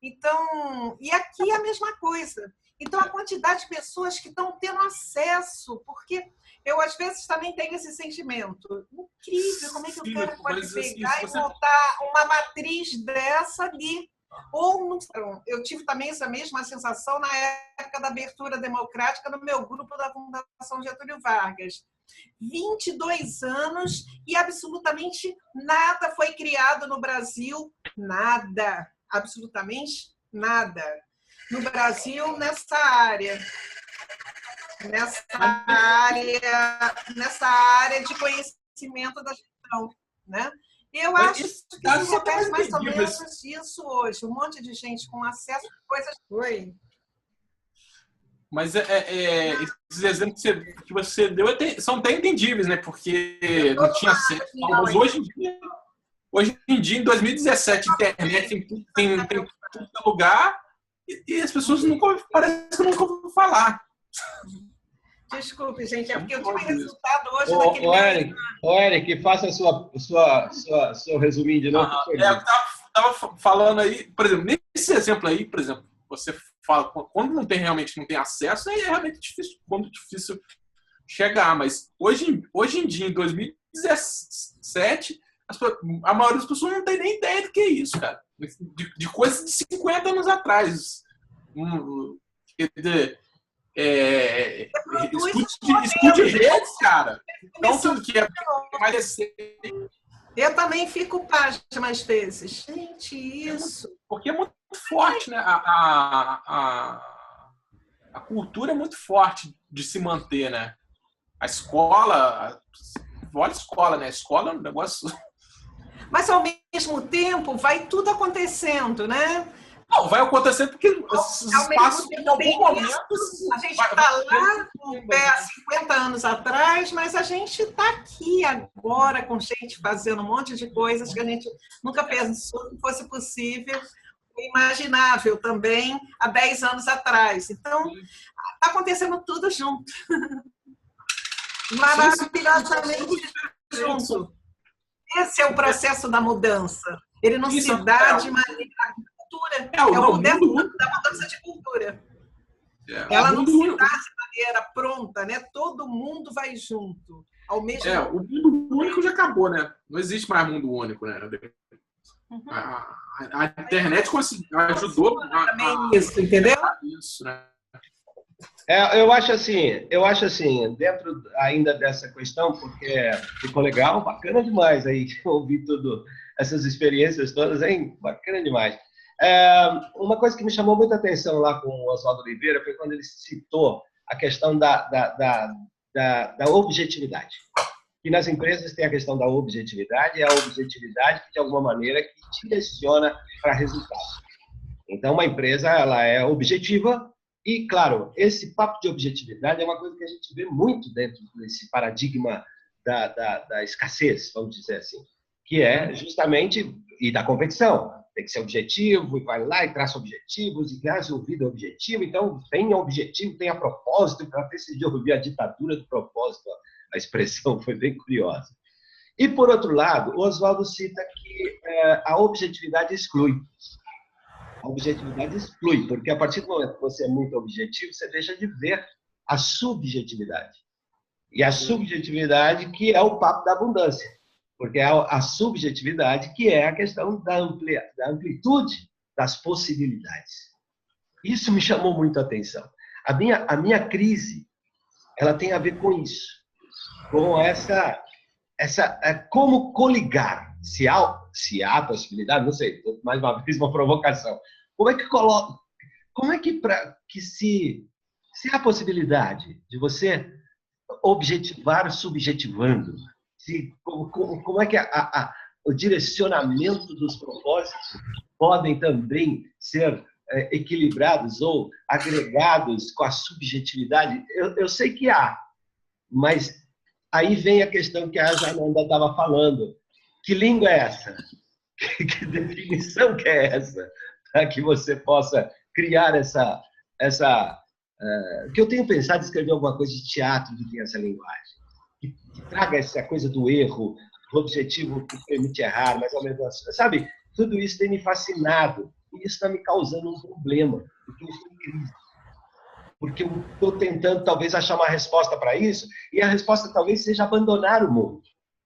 Então, e aqui é a mesma coisa. Então, a quantidade de pessoas que estão tendo acesso, porque eu, às vezes, também tenho esse sentimento. Incrível, como é que o cara pode pegar e montar uma matriz dessa ali? Ou eu tive também essa mesma sensação na época da abertura democrática no meu grupo da Fundação Getúlio Vargas. 22 anos e absolutamente nada foi criado no Brasil, nada, absolutamente nada. No Brasil, nessa área de conhecimento da gestão, né? Eu acho que se repete mais ou menos isso hoje. Um monte de gente com acesso a coisas. Oi. Mas esses exemplos que você deu são até entendíveis, né? Porque não tinha acesso. Mas hoje em dia, em 2017, internet tem todo lugar e as pessoas parece que nunca ouviram falar. Desculpe, gente, é porque eu tive resultado hoje naquele... Eric, faça seu resuminho de novo. Eu estava falando aí, por exemplo, nesse exemplo aí, por exemplo, você fala, quando realmente não tem acesso, aí é realmente difícil chegar, mas hoje em dia, em 2017, a maioria das pessoas não tem nem ideia do que é isso, cara. De coisas de 50 anos atrás. Quer dizer, estude redes, cara. Então, que é mais recente. Eu também fico página às vezes. Gente, isso. Porque é muito forte, né? A cultura é muito forte de se manter, né? A escola, olha a escola, né? A escola é um negócio... Mas, ao mesmo tempo, vai tudo acontecendo, né? Não, vai acontecer porque esses espaços, em algum momento... A gente está lá com pé há 50 anos atrás, mas a gente está aqui agora com gente fazendo um monte de coisas que a gente nunca pensou que fosse possível imaginável também há 10 anos atrás. Então, está acontecendo tudo junto. Maravilhosamente junto. Esse é o processo da mudança. Ele não se dá de maneira cultura. É o da mudança de cultura. Ela não se dá de maneira pronta, né? Todo mundo vai junto. Ao mesmo tempo. O mundo único já acabou, né? Não existe mais mundo único, né? A internet ajudou também isso, entendeu? Isso, né? Eu acho assim, dentro ainda dessa questão, porque ficou legal, bacana demais aí ouvir tudo, essas experiências todas, hein? Bacana demais. Uma coisa que me chamou muita atenção lá com o Oswaldo Oliveira foi quando ele citou a questão da objetividade. Que nas empresas tem a questão da objetividade, e a objetividade que, de alguma maneira, que direciona para resultados. Então, uma empresa ela é objetiva e, claro, esse papo de objetividade é uma coisa que a gente vê muito dentro desse paradigma da escassez, vamos dizer assim, que é justamente, e da competição. Tem que ser objetivo, e vai lá e traça objetivos, e traz o vida objetivo. Então, tenha objetivo, tenha propósito, para ter esse de ouvir a ditadura do propósito. A expressão foi bem curiosa. E, por outro lado, o Oswaldo cita que a objetividade exclui. A objetividade exclui, porque a partir do momento que você é muito objetivo, você deixa de ver a subjetividade. E a subjetividade que é o papo da abundância. Porque é a subjetividade que é a questão da amplitude das possibilidades. Isso me chamou muito a atenção. A minha crise, ela tem a ver com isso, com como coligar, se há possibilidade, não sei, mais uma vez uma provocação. Como é que se há possibilidade de você objetivar subjetivando? Como é que o direcionamento dos propósitos podem também ser equilibrados ou agregados com a subjetividade? Eu sei que há, mas aí vem a questão que a Jananda estava falando. Que língua é essa? Que definição que é essa? Para que você possa criar que eu tenho pensado em escrever alguma coisa de teatro que tenha essa linguagem. Que traga essa coisa do erro, do objetivo que permite errar, mas ao mesmo tempo, sabe? Tudo isso tem me fascinado e isso está me causando um problema, porque eu estou em crise. Porque eu estou tentando, talvez, achar uma resposta para isso e a resposta talvez seja abandonar o mundo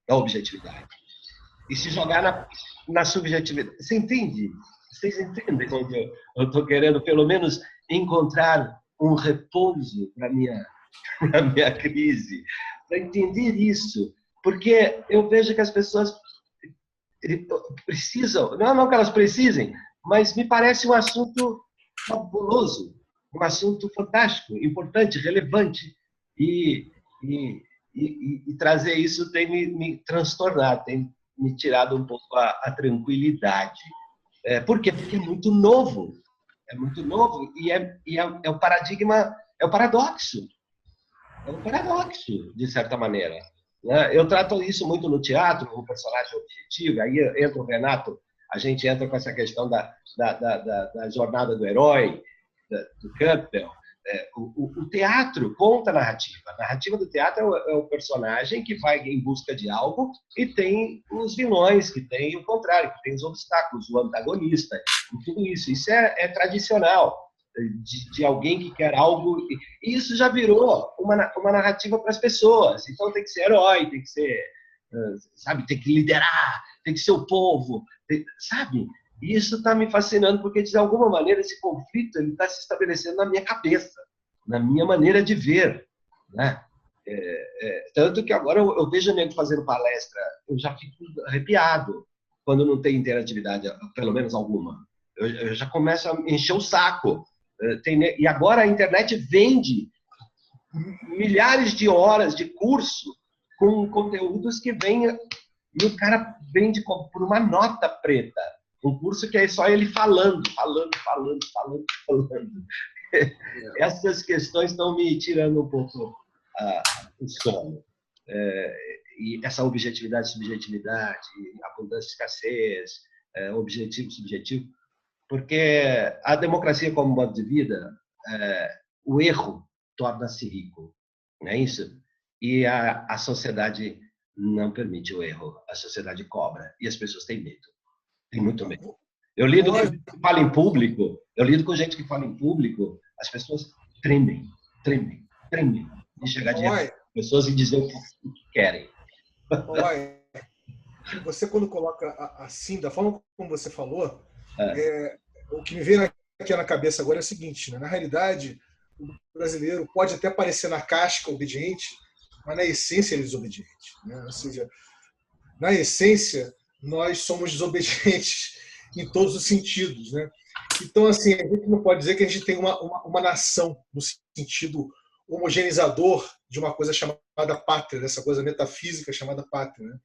da objetividade e se jogar na subjetividade. Você entende? Vocês entendem onde eu estou querendo, pelo menos, encontrar um repouso para a minha crise? Para entender isso, porque eu vejo que as pessoas precisam, não que elas precisem, mas me parece um assunto fabuloso, um assunto fantástico, importante, relevante, e trazer isso tem me transtornado, tem me tirado um pouco a tranquilidade. Por quê? Porque é muito novo e é o paradigma, é o paradoxo. É um paradoxo, de certa maneira. Eu trato isso muito no teatro, o personagem objetivo, aí entra o Renato, a gente entra com essa questão da jornada do herói, do Campbell. O teatro conta a narrativa. A narrativa do teatro é o personagem que vai em busca de algo e tem os vilões, que tem o contrário, que tem os obstáculos, o antagonista, e tudo isso. Isso é tradicional. De alguém que quer algo, e isso já virou uma narrativa para as pessoas. Então tem que ser herói, tem que ser, sabe, tem que liderar, tem que ser o povo, sabe? E isso está me fascinando porque de alguma maneira esse conflito ele está se estabelecendo na minha cabeça, na minha maneira de ver, né? Tanto que agora eu vejo o nego fazendo palestra, eu já fico arrepiado quando não tem interatividade, pelo menos alguma. Eu já começo a encher o saco. E agora a internet vende milhares de horas de curso com conteúdos que vêm e o cara vende por uma nota preta. Um curso que é só ele falando. Essas questões estão me tirando um pouco o sono. E essa objetividade, subjetividade, abundância, escassez, objetivo, subjetivo. Porque a democracia como modo de vida, o erro torna-se rico, não é isso? E a sociedade não permite o erro, a sociedade cobra e as pessoas têm medo, têm muito medo. Eu lido com gente que fala em público, as pessoas tremem de chegar diante das pessoas e dizer o que querem. Olha, você quando coloca assim, da forma como você falou, o que me vem aqui na cabeça agora é o seguinte, né? Na realidade, o brasileiro pode até parecer na casca obediente, mas na essência ele é desobediente, né? Ou seja, na essência nós somos desobedientes em todos os sentidos, né? Então, assim, a gente não pode dizer que a gente tem uma nação no sentido homogeneizador de uma coisa chamada pátria, dessa coisa metafísica chamada pátria, né?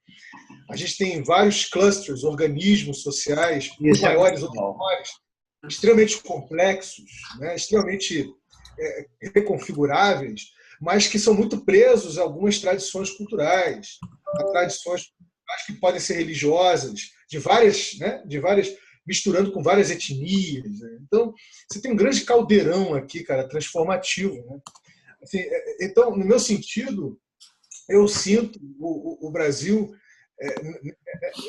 A gente tem vários clusters, organismos sociais, uns maiores, outros menores, extremamente complexos, né? Extremamente reconfiguráveis, mas que são muito presos a algumas tradições culturais, a tradições que podem ser religiosas, de várias, misturando com várias etnias, né? Então, você tem um grande caldeirão aqui, cara, transformativo, né? Assim, então, no meu sentido, eu sinto o Brasil,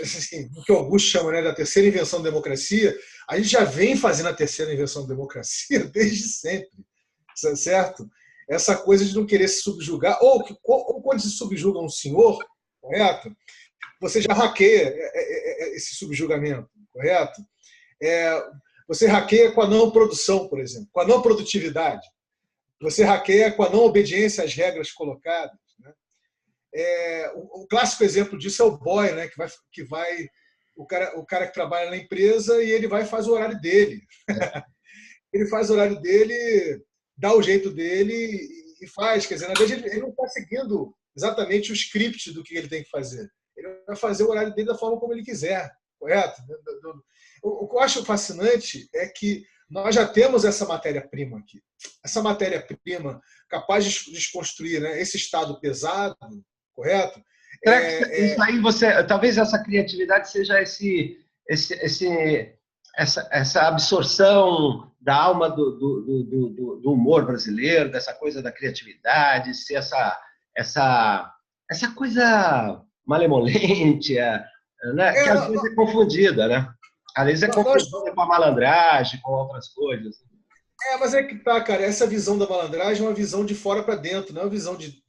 assim, o que Augusto chama, né, da terceira invenção da democracia. A gente já vem fazendo a terceira invenção da democracia desde sempre, certo? Essa coisa de não querer se subjugar, ou quando se subjuga um senhor, correto? Você já hackeia esse subjugamento, correto? Você hackeia com a não produção, por exemplo, com a não produtividade. Você hackeia com a não obediência às regras colocadas, né? O clássico exemplo disso é o boy, né? O cara que trabalha na empresa e ele vai e faz o horário dele. Ele faz o horário dele, dá o jeito dele e faz. Quer dizer, na verdade, ele não está seguindo exatamente o script do que ele tem que fazer. Ele vai fazer o horário dele da forma como ele quiser, correto? O que eu acho fascinante é que nós já temos essa matéria-prima aqui. Essa matéria-prima capaz de desconstruir, né, esse Estado pesado, correto? Será que isso aí talvez essa criatividade seja essa absorção da alma do humor brasileiro, dessa coisa da criatividade, ser essa coisa malemolente, né? Que às vezes é confundida, né? Às vezes é confundida com a malandragem, com outras coisas. Mas é que tá, cara, essa visão da malandragem é uma visão de fora para dentro, não é uma visão de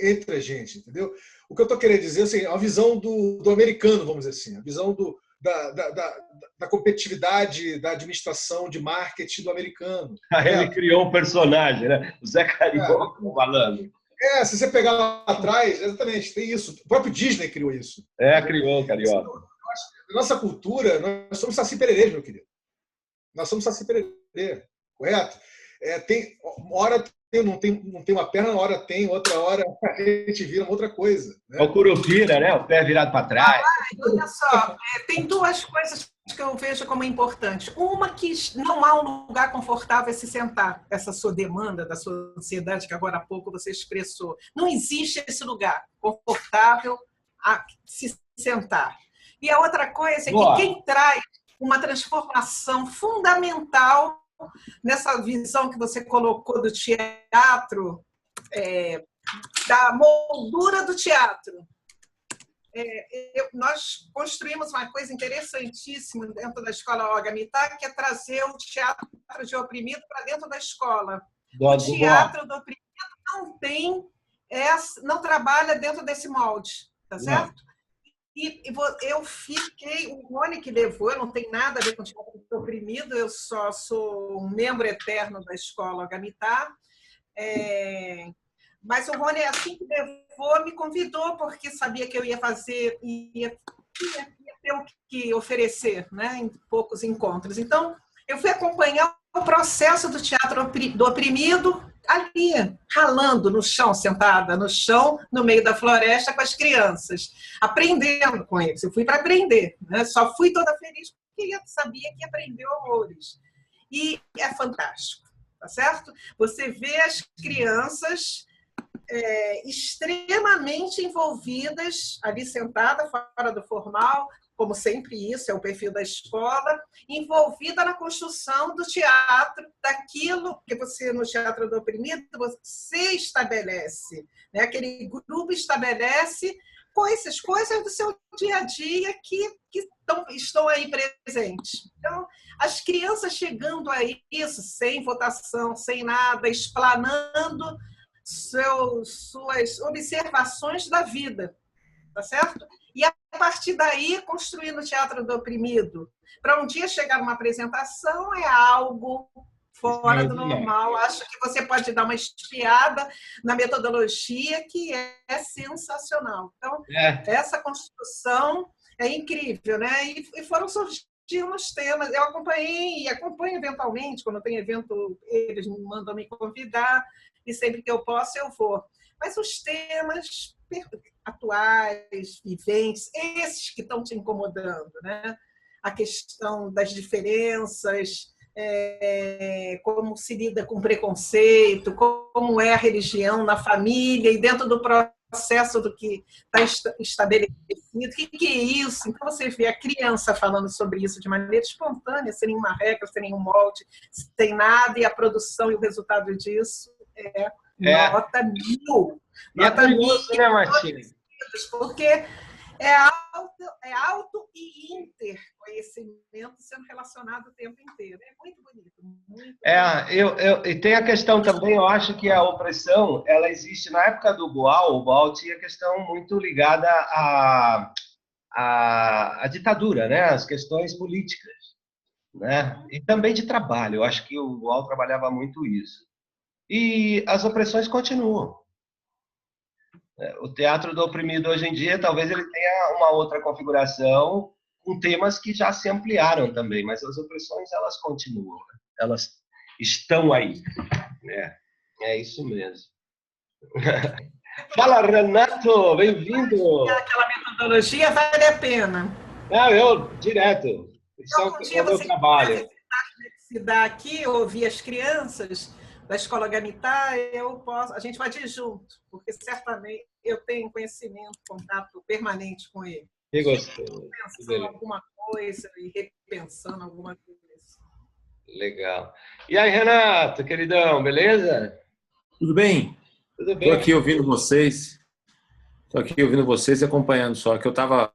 entre a gente, entendeu? O que eu estou querendo dizer assim, é uma visão do americano, vamos dizer assim, a visão da competitividade, da administração, de marketing do americano. Ele criou um personagem, né? O Zé Carioca, o malandro. Se você pegar lá atrás, exatamente, tem isso. O próprio Disney criou isso. Criou o Carioca. Na nossa cultura, nós somos Saci Pererês, meu querido. Nós somos Saci Pererê, correto? Hora não tem uma perna, uma hora tem, outra hora a gente vira uma outra coisa. Né? É o Curupira, né? O pé virado para trás. Olha só, tem duas coisas que eu vejo como importantes. Uma, que não há um lugar confortável a se sentar. Essa sua demanda da sociedade, que agora há pouco você expressou. Não existe esse lugar confortável a se sentar. E a outra coisa é que quem traz uma transformação fundamental nessa visão que você colocou do teatro, da moldura do teatro. Nós construímos uma coisa interessantíssima dentro da escola Olga Mittar, que é trazer o teatro de oprimido para dentro da escola. O teatro do oprimido não trabalha dentro desse molde, tá certo? E eu fiquei, o Rony que levou, eu não tenho nada a ver com o teatro do oprimido, eu só sou um membro eterno da escola Olga Mittar. Mas o Rony, assim que levou, me convidou, porque sabia que eu ia fazer, ia ter o que oferecer, né, em poucos encontros. Então, eu fui acompanhar o processo do teatro do oprimido, ali, ralando no chão, sentada no chão, no meio da floresta com as crianças, aprendendo com eles. Eu fui para aprender, né? Só fui toda feliz porque eu sabia que ia aprender horrores. E é fantástico, tá certo? Você vê as crianças extremamente envolvidas, ali sentada, fora do formal, como sempre isso, é o perfil da escola, envolvida na construção do teatro, daquilo que você, no Teatro do Oprimido, você estabelece, né? Aquele grupo estabelece coisas do seu dia a dia que estão aí presentes. Então, as crianças chegando a isso, sem votação, sem nada, explanando suas observações da vida, tá certo? E a partir daí, construindo o Teatro do Oprimido. Para um dia chegar numa apresentação é algo fora do normal. Acho que você pode dar uma espiada na metodologia, que é sensacional. Então, essa construção é incrível, né? E foram surgindo os temas. Eu acompanhei e acompanho eventualmente, quando tem evento, eles me mandam me convidar, e sempre que eu posso, eu vou. Mas os temas atuais, viventes, esses que estão te incomodando, né? A questão das diferenças, como se lida com preconceito, como é a religião na família e dentro do processo do que está estabelecido. O que é isso? Então, você vê a criança falando sobre isso de maneira espontânea, sem nenhuma regra, sem nenhum molde, sem nada, e a produção e o resultado disso nota 1000. Nota 1000, né, Martina? porque é auto e interconhecimento sendo relacionado o tempo inteiro. É muito bonito. Muito bonito. E tem a questão também, eu acho que a opressão, ela existe na época do Boal. O Boal tinha questão muito ligada à ditadura, né? As questões políticas, né? E também de trabalho. Eu acho que o Boal trabalhava muito isso. E as opressões continuam. O Teatro do Oprimido, hoje em dia, talvez ele tenha uma outra configuração, com temas que já se ampliaram também, mas as opressões, elas continuam, né? Elas estão aí. É isso mesmo. Fala, Renato, bem-vindo. Aquela metodologia vale a pena. Não, eu, direto. Isso é o meu trabalho. Se dá aqui, ouvir as crianças da Escola Gamitá, a gente vai de junto, porque certamente eu tenho conhecimento, contato permanente com ele. Que gostoso. Pensando alguma coisa e repensando alguma coisa. Legal. E aí, Renato, queridão, beleza? Tudo bem? Tudo bem. Estou aqui ouvindo vocês. Estou aqui ouvindo vocês e acompanhando só, que eu estava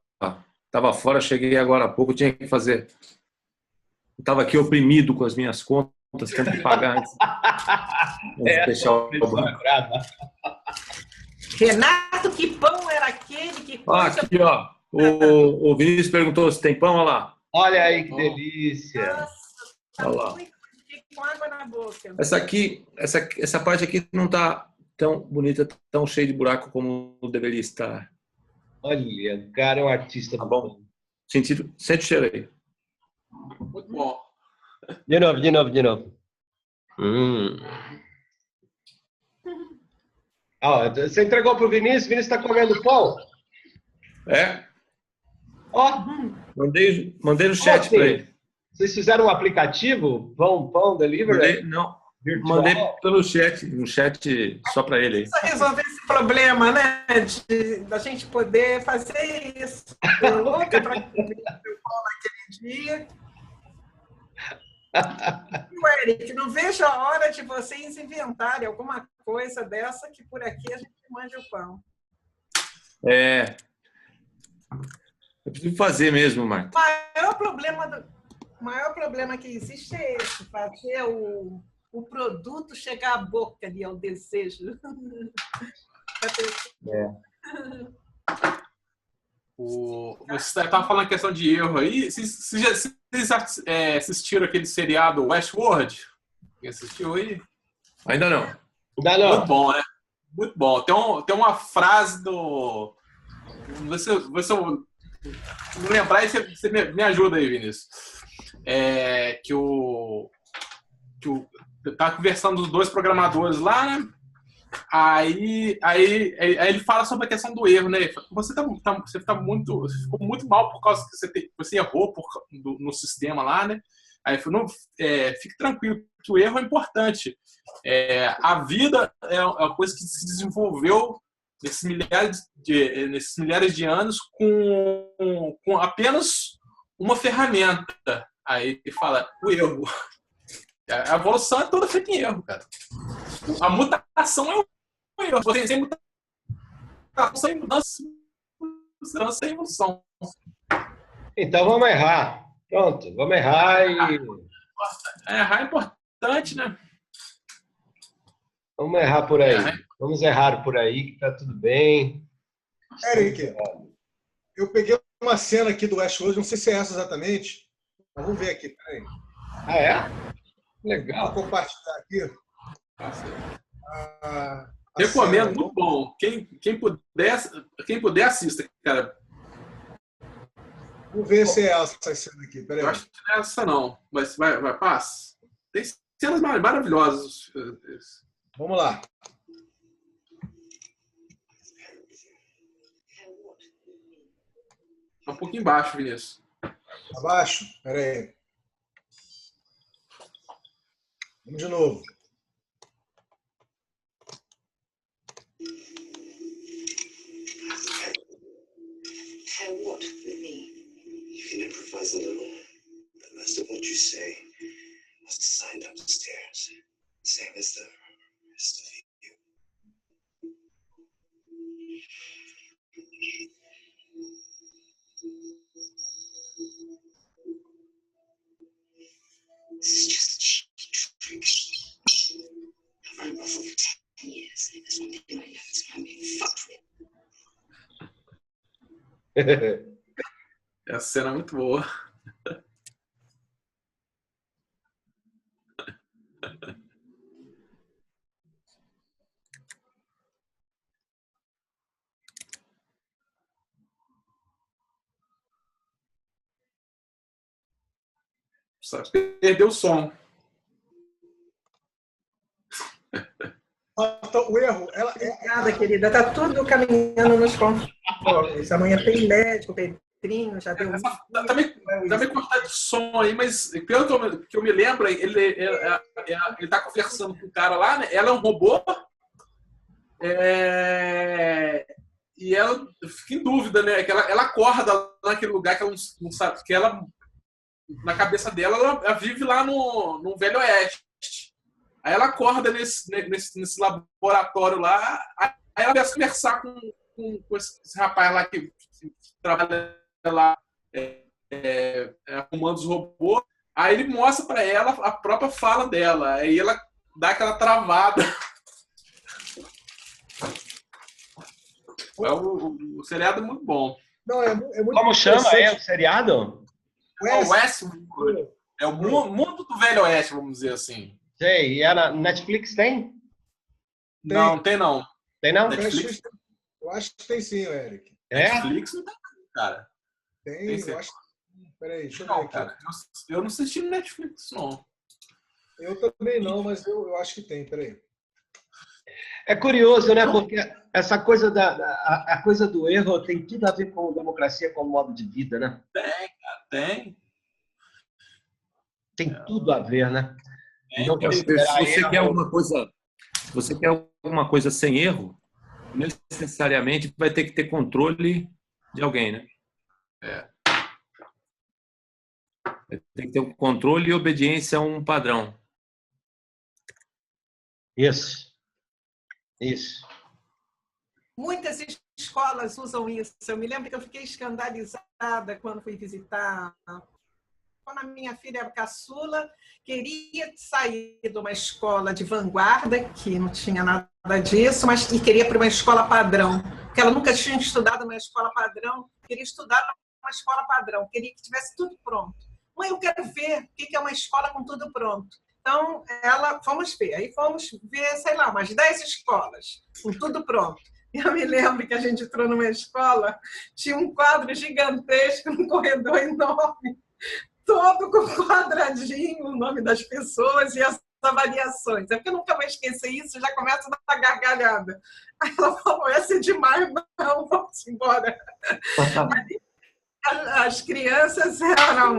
fora, cheguei agora há pouco, tinha que fazer. Eu estava aqui oprimido com as minhas contas, tendo que pagar antes. Deixar o banco. Renato, que pão era aquele? Que coisa... Aqui, ó. O Vinícius perguntou se tem pão, olha lá. Olha aí que delícia. Nossa, tá muito com água na boca. Essa parte aqui não está tão bonita, tão cheia de buraco como deveria estar. Olha, o cara é um artista. Tá bom? Sente o cheiro aí. Muito bom. De novo. Você entregou pro Vinícius está comendo pão? Mandei no chat para ele. Vocês fizeram um aplicativo? Pão Delivery? Mandei pelo chat, um chat só para ele aí. Só resolver esse problema, né? Da gente poder fazer isso. Eu louca para comer meu pão naquele dia. Eric, não vejo a hora de vocês inventarem alguma coisa dessa, que por aqui a gente mande o pão. Eu preciso fazer mesmo, Marta. O maior problema que existe é esse, fazer o produto chegar à boca ali, ao desejo. Você estava falando a questão de erro aí. Vocês assistiram aquele seriado Westworld? Quem assistiu aí? Ainda não. Muito bom, né? Muito bom. Tem uma frase do... Se eu não lembrar, aí você me ajuda aí, Vinícius. Tá conversando os dois programadores lá, né? Aí ele fala sobre a questão do erro, né? Você ficou muito mal por causa que você errou no sistema lá, né? Aí ele falou, fique tranquilo, que o erro é importante. A vida é uma coisa que se desenvolveu nesses milhares de anos com com apenas uma ferramenta. Aí ele fala, o erro. A evolução é toda feita em erro, cara. A mutação é um erro. Você sem mutação, sem mudança, sem evolução. Então vamos errar. Pronto, vamos errar e... Errar é importante, né? Vamos errar por aí. Vamos errar por aí, que tá tudo bem. Eric, eu peguei uma cena aqui do Westworld, não sei se é essa exatamente. Mas vamos ver aqui, peraí. Ah, é? Legal. Vou compartilhar aqui. Recomendo, muito bom. Quem puder, assista, cara. Vamos ver se é essa cena aqui. Peraí. Eu acho que não é essa, não. Mas vai, passa. Tem cenas maravilhosas. Vamos lá. Tá um pouquinho embaixo, Vinícius. Abaixo? Peraí. Vamos de novo. Care what with me? You can improvise a little, but most of what you say must sign upstairs, same as the rest of you. This is just a cheap trick. I've run for over 10 years. There's one thing I know, it's I'm being fucked with. Essa cena é muito boa. Perdeu o som. O erro, Obrigada, querida. Está tudo caminhando nos controles. Amanhã tem médico, Pedrinho, já deu... Tá meio cortado de som aí, mas pelo que eu me lembro, ele tá conversando com o cara lá, né? Ela é um robô. E ela fica em dúvida, né? Que ela acorda naquele lugar que ela não sabe, que ela, na cabeça dela, ela vive lá no Velho Oeste. Aí ela acorda nesse laboratório lá, aí ela começa a conversar com esse rapaz lá que trabalha lá arrumando os robôs. Aí ele mostra para ela a própria fala dela. Aí ela dá aquela travada. O seriado é muito bom. Não, é muito Como chama o seriado? Westworld. É o mundo do Velho Oeste, vamos dizer assim. Sei, e é na Netflix tem? Não, tem não. Tem não? Netflix? Eu acho que tem sim, Eric. Netflix não tem, cara. Tem, eu acho. Peraí, deixa eu ver aqui. Cara, eu não assisti no Netflix, não. Eu também não, mas eu acho que tem, peraí. É curioso, né? Porque essa coisa a coisa do erro tem tudo a ver com democracia como modo de vida, né? Tem, cara, tem. Tem tudo a ver, né? Então, se você quer alguma coisa sem erro, necessariamente vai ter que ter controle de alguém, né? Tem que ter um controle e obediência a um padrão. Isso. Muitas escolas usam isso. Eu me lembro que eu fiquei escandalizada quando fui visitar. Quando a minha filha caçula queria sair de uma escola de vanguarda, que não tinha nada disso, mas e queria para uma escola padrão, porque ela nunca tinha estudado numa escola padrão, queria estudar numa escola padrão, queria que tivesse tudo pronto. Mãe, eu quero ver o que é uma escola com tudo pronto. Então, fomos ver. Aí fomos ver, sei lá, umas 10 escolas com tudo pronto. E eu me lembro que a gente entrou numa escola, tinha um quadro gigantesco, um corredor enorme, todo com quadradinho, o nome das pessoas e as avaliações. É porque eu nunca vou esquecer isso, já começa a dar gargalhada. Aí ela falou, essa é demais, não, vamos embora. As crianças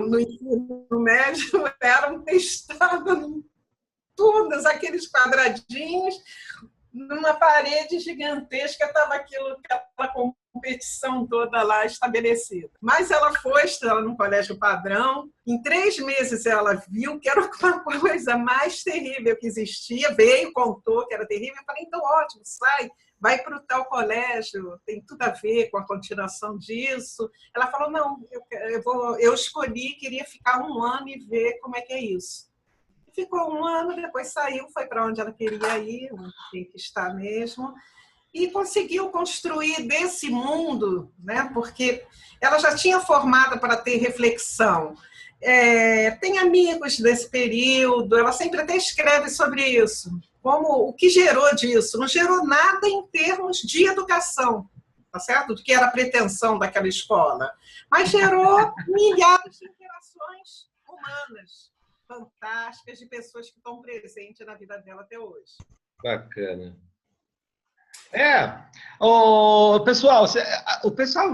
no ensino médio eram testadas em todos aqueles quadradinhos, numa parede gigantesca estava aquilo que ela competição toda lá estabelecida. Mas ela foi estudar num colégio padrão. Em 3 meses ela viu que era uma coisa mais terrível que existia, veio, contou que era terrível. Eu falei, então ótimo, sai, vai para o tal colégio, tem tudo a ver com a continuação disso. Ela falou, não, eu escolhi, queria ficar 1 ano e ver como é que é isso. Ficou 1 ano, depois saiu, foi para onde ela queria ir, tem que estar mesmo. E conseguiu construir desse mundo, né? Porque ela já tinha formado para ter reflexão. Tem amigos desse período, ela sempre até escreve sobre isso, como o que gerou disso. Não gerou nada em termos de educação, tá certo? Do que era a pretensão daquela escola, mas gerou milhares de interações humanas fantásticas de pessoas que estão presentes na vida dela até hoje. Bacana. O pessoal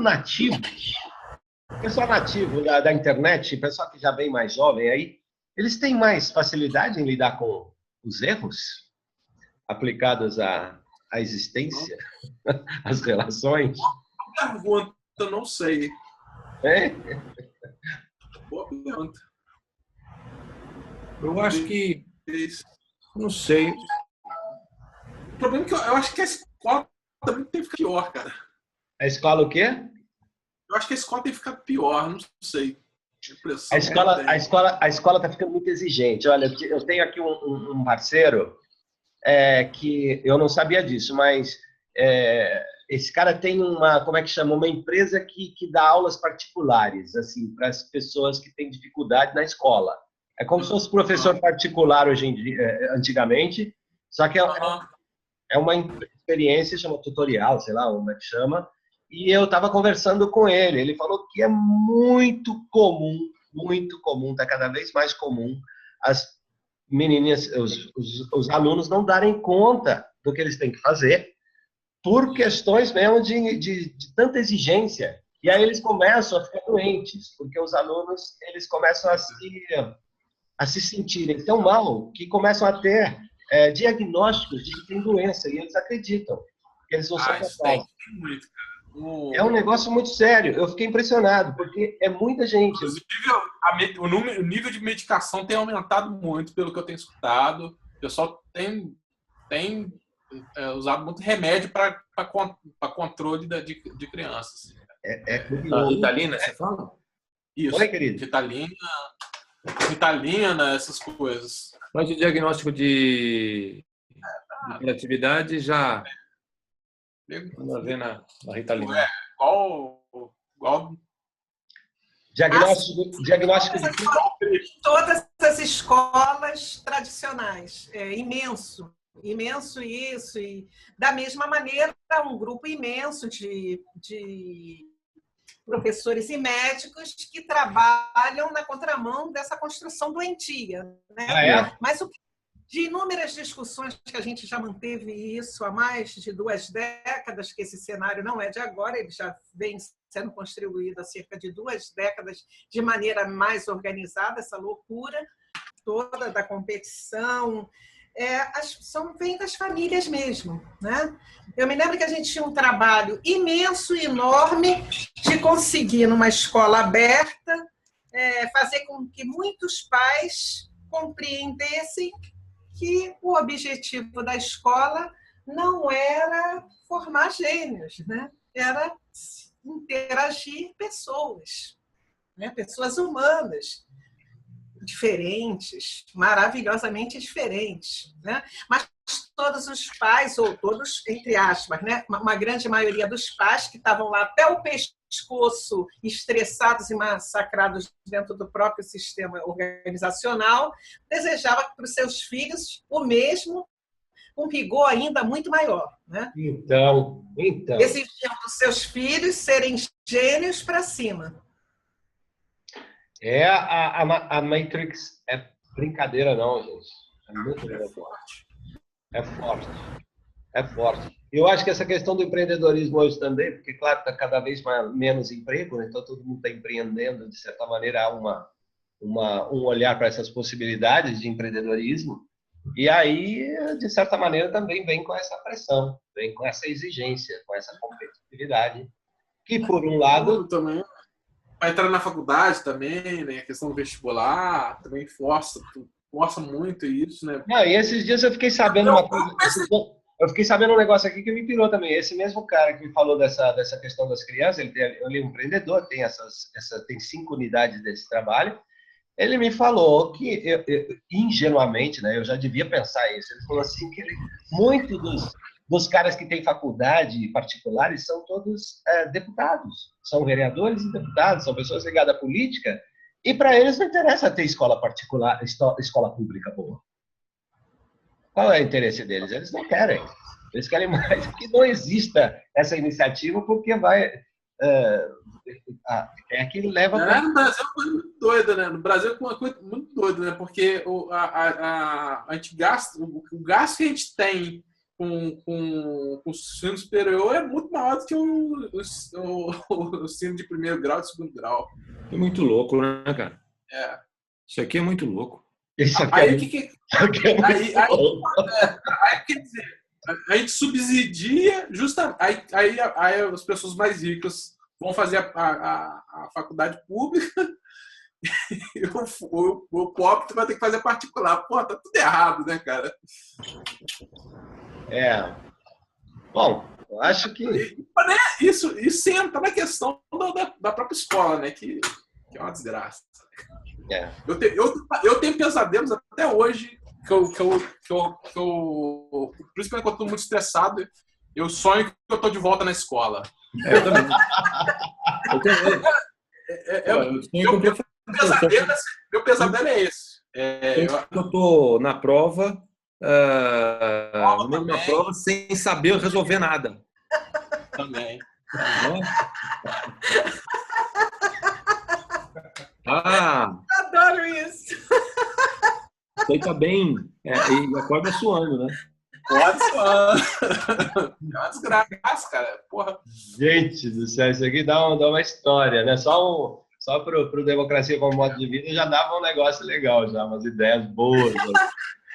nativo, da internet, o pessoal que já vem mais jovem aí, eles têm mais facilidade em lidar com os erros aplicados à existência, às relações? Pergunta, eu não sei. Boa pergunta. Eu acho que... Não sei. O problema é que eu acho que a escola também tem que ficar pior, cara. A escola o quê? Eu acho que a escola tem que ficar pior, não sei. A escola está ficando muito exigente. Olha, eu tenho aqui um parceiro que eu não sabia disso, mas esse cara tem como é que chama? Uma empresa que dá aulas particulares, assim, para as pessoas que têm dificuldade na escola. É como se fosse professor particular hoje em dia, antigamente, só que é uma experiência, chama tutorial, sei lá como é que chama, e eu estava conversando com ele. Ele falou que é muito comum, está cada vez mais comum, as menininhas, os alunos não darem conta do que eles têm que fazer, por questões mesmo de tanta exigência. E aí eles começam a ficar doentes, porque os alunos eles começam a se sentirem tão mal que começam a ter diagnósticos de que tem doença, e eles acreditam que eles não são capazes. É um negócio muito sério. Eu fiquei impressionado, porque é muita gente. Inclusive, o nível de medicação tem aumentado muito, pelo que eu tenho escutado. O pessoal tem usado muito remédio para controle de crianças. A Ritalina, você fala? Isso. Oi, querido. Ritalina, essas coisas. Mas o diagnóstico de hiperatividade já vamos ver na Ritalina. Igual diagnóstico de todas as escolas tradicionais. É imenso isso. E da mesma maneira, um grupo imenso de professores e médicos que trabalham na contramão dessa construção doentia, né? Mas de inúmeras discussões que a gente já manteve isso há mais de 2 décadas, que esse cenário não é de agora, ele já vem sendo construído há cerca de 2 décadas de maneira mais organizada, essa loucura toda da competição, vem das famílias mesmo, né? Eu me lembro que a gente tinha um trabalho imenso, enorme, de conseguir, numa escola aberta, fazer com que muitos pais compreendessem que o objetivo da escola não era formar gênios, né? Era interagir pessoas, né? Pessoas humanas, diferentes, maravilhosamente diferentes, né? Mas todos os pais, ou todos, entre aspas, né? Uma grande maioria dos pais que estavam lá até o pescoço, estressados e massacrados dentro do próprio sistema organizacional, desejava para os seus filhos o mesmo, um rigor ainda muito maior, né? Então. Exigiam dos seus filhos serem gênios para cima. A Matrix é brincadeira não, gente. É muito forte. É forte. Eu acho que essa questão do empreendedorismo hoje também, porque, claro, está cada vez menos emprego, né? Então todo mundo está empreendendo, de certa maneira, há um olhar para essas possibilidades de empreendedorismo, e aí, de certa maneira, também vem com essa pressão, vem com essa exigência, com essa competitividade Que, por um lado... Também. Para entrar na faculdade também, né? A questão do vestibular também força muito isso, né? Não, e esses dias eu fiquei sabendo uma coisa... Eu fiquei sabendo um negócio aqui que me pirou também. Esse mesmo cara que me falou dessa questão das crianças, ele é um empreendedor, tem 5 unidades desse trabalho. Ele me falou que, ingenuamente, né, eu já devia pensar isso, ele falou assim que muitos dos caras que têm faculdade particulares são todos deputados, são vereadores e deputados, são pessoas ligadas à política, e para eles não interessa ter escola particular, escola pública boa. Qual é o interesse deles? Eles não querem. Eles querem mais que não exista essa iniciativa, porque vai... é que leva... No Brasil é muito doido, né? No Brasil é uma coisa muito doida, né? Porque a gente gasta... O gasto que a gente tem com o ensino superior é muito maior do que o ensino de primeiro grau e segundo grau. É muito louco, né, cara? É. Isso aqui é muito louco. Aí, quer dizer, a gente subsidia justamente. Aí as pessoas mais ricas vão fazer a faculdade pública e o pobre vai ter que fazer particular. Pô, tá tudo errado, né, cara? Bom, eu acho que... Isso entra na questão da própria escola, né? Que é uma desgraça. Eu tenho pesadelos até hoje principalmente quando eu tô muito estressado, eu sonho que eu tô de volta na escola. Eu também. Meu pesadelo é esse. Eu tô na prova, na prova sem saber resolver nada. Também. Adoro isso. Você tá bem. E acorda suando, né? Pode suando. É uma desgraça, cara. Porra. Gente do céu, isso aqui dá uma história, né? Só pro Democracia como Modo de Vida já dava um negócio legal, já, umas ideias boas.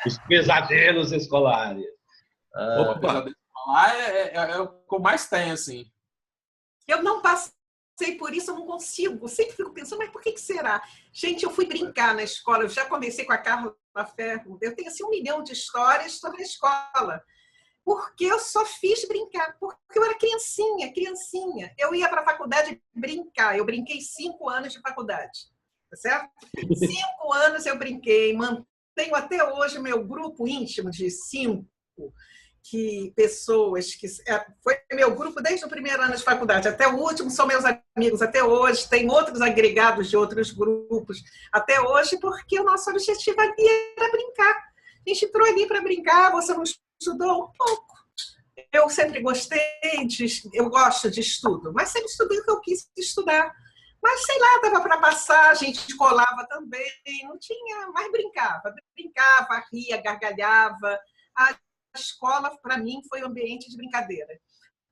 Os pesadelos escolares. O pesadelo escolar é o que eu mais tenho, assim. Eu não passei por isso, eu não consigo. Eu sempre fico pensando, mas por que será? Gente, eu fui brincar na escola, eu já conversei com a Carla Ferro, eu tenho assim 1 milhão de histórias sobre a escola. Porque eu só fiz brincar, porque eu era criancinha. Eu ia para a faculdade brincar, eu brinquei 5 anos de faculdade, tá certo? 5 anos eu brinquei, mantenho até hoje o meu grupo íntimo de 5 pessoas que foi meu grupo desde o primeiro ano de faculdade até o último, são meus amigos até hoje, tem outros agregados de outros grupos até hoje, porque o nosso objetivo ali era brincar. A gente entrou ali para brincar, você não estudou um pouco. Eu sempre eu gosto de estudo, mas sempre estudei o que eu quis estudar. Mas, sei lá, dava para passar, a gente colava também, não tinha, mas brincava, ria, gargalhava. A escola, para mim, foi um ambiente de brincadeira.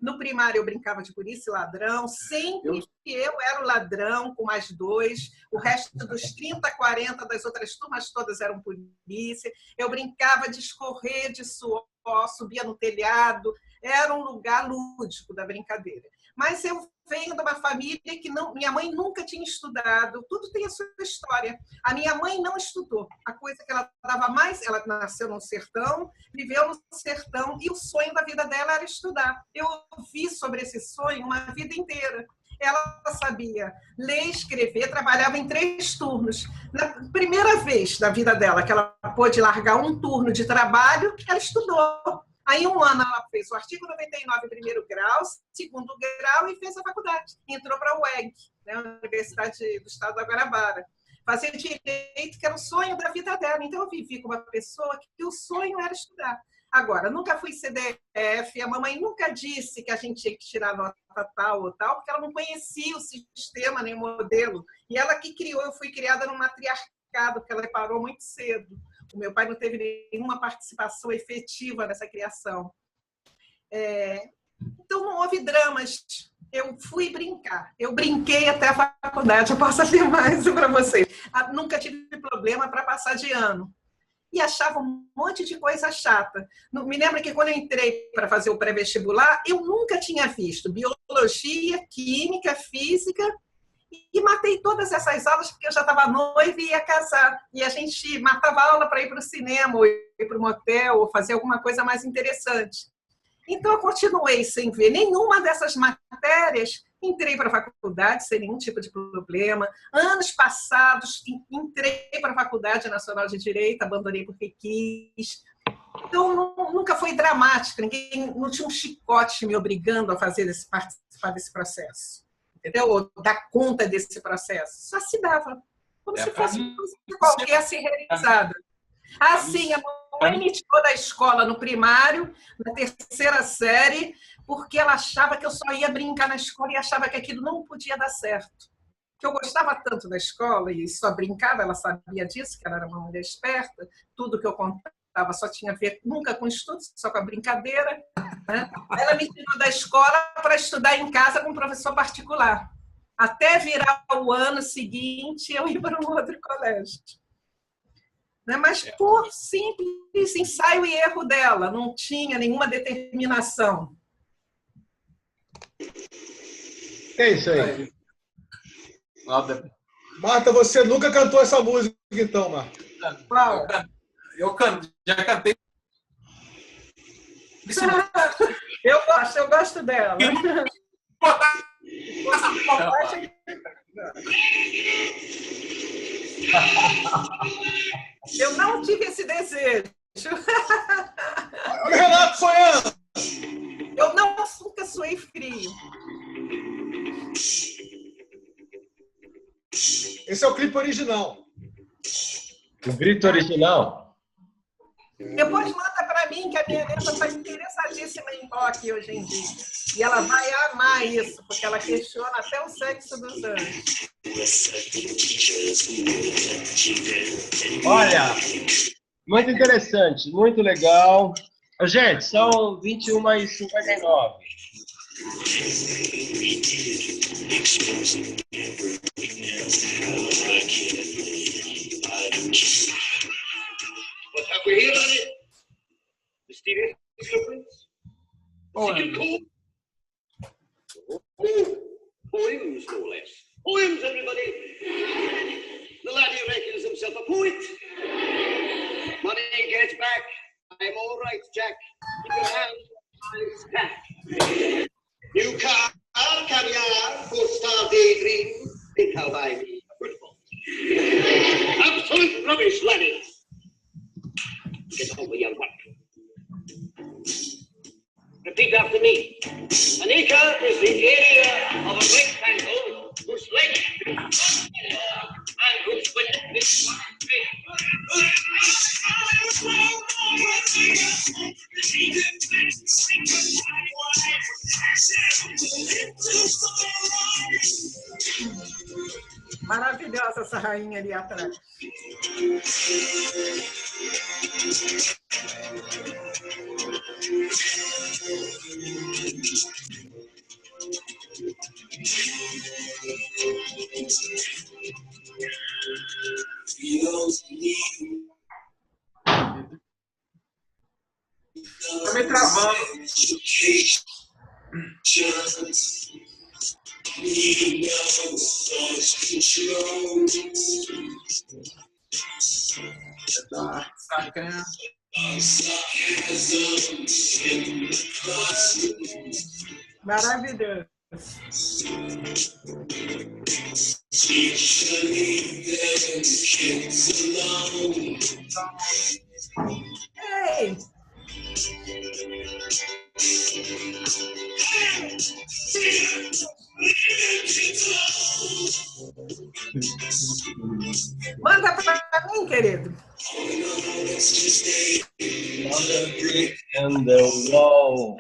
No primário, eu brincava de polícia e ladrão. Sempre eu era o ladrão, com mais 2. O resto dos 30, 40 das outras turmas todas eram polícia. Eu brincava de escorrer de suor, subia no telhado. Era um lugar lúdico da brincadeira. Mas eu venho de uma família que minha mãe nunca tinha estudado. Tudo tem a sua história. A minha mãe não estudou. A coisa que ela dava mais, ela nasceu no sertão, viveu no sertão, e o sonho da vida dela era estudar. Eu ouvi sobre esse sonho uma vida inteira. Ela sabia ler, escrever, trabalhava em 3 turnos. Na primeira vez da vida dela que ela pôde largar um turno de trabalho, ela estudou. Aí, 1 ano, ela fez o artigo 99 em primeiro grau, segundo grau, e fez a faculdade. Entrou para a UEG, né, a Universidade do Estado da Guanabara. Fazia direito, que era o sonho da vida dela. Então, eu vivi com uma pessoa que o sonho era estudar. Agora, nunca fui CDF, a mamãe nunca disse que a gente tinha que tirar nota tal ou tal, porque ela não conhecia o sistema, nem o modelo. E ela que criou, eu fui criada num matriarcado, porque ela parou muito cedo. O meu pai não teve nenhuma participação efetiva nessa criação. Então, não houve dramas. Eu fui brincar. Eu brinquei até a faculdade. Eu posso afirmar isso para vocês. Nunca tive problema para passar de ano. e achava um monte de coisa chata. Me lembro que quando eu entrei para fazer o pré-vestibular, eu nunca tinha visto biologia, química, física, e matei todas essas aulas porque eu já estava noiva e ia casar. E a gente matava aula para ir para o cinema, ou ir para o motel, ou fazer alguma coisa mais interessante. Então, eu continuei sem ver nenhuma dessas matérias. Entrei para a faculdade sem nenhum tipo de problema. Anos passados, entrei para a Faculdade Nacional de Direito, abandonei porque quis. Então, nunca foi dramático. Não tinha um chicote me obrigando a participar desse processo. Entendeu? Ou dar conta desse processo. Só se dava. Como se fosse qualquer ser realizada. Assim, a mamãe me tirou da escola no primário, na 3ª série, porque ela achava que eu só ia brincar na escola e achava que aquilo não podia dar certo. Que eu gostava tanto da escola e só brincava, ela sabia disso, que ela era uma mulher esperta, tudo que eu contava só tinha a ver, nunca com estudos, só com a brincadeira. Né? Ela me tirou da escola para estudar em casa com um professor particular. Até virar o ano seguinte, eu ia para um outro colégio. Mas por simples ensaio e erro dela, não tinha nenhuma determinação. É isso aí. Marta, você nunca cantou essa música, então, Marta? Qual? Eu já cantei. Eu gosto dela. Eu não tive esse desejo. Olha o Renato sonhando! Eu nunca suei frio. Esse é o clipe original. O grito original? Depois manda para mim, que a minha neta está interessadíssima em rock hoje em dia. E ela vai amar isso, porque ela questiona até o sexo dos anjos. Olha, muito interessante, muito legal. Gente, são 21h59. What have we here on it? Mysterious footprints? Poems, no less. Poems, everybody! The lad who reckons himself a poet. Money gets back. I'm all right, Jack. Keep your hand on his back. New car, caviar, 4-star daydream. Think how I be football. Absolute rubbish, laddie. Get on with your work. Repeat after me. An acre is the area of a rectangle whose length and whose width is 1 feet. Maravilhosa essa rainha ali atrás. Tá me travando. Maravilhoso. Ei! Manda para mim, querido. And the wall.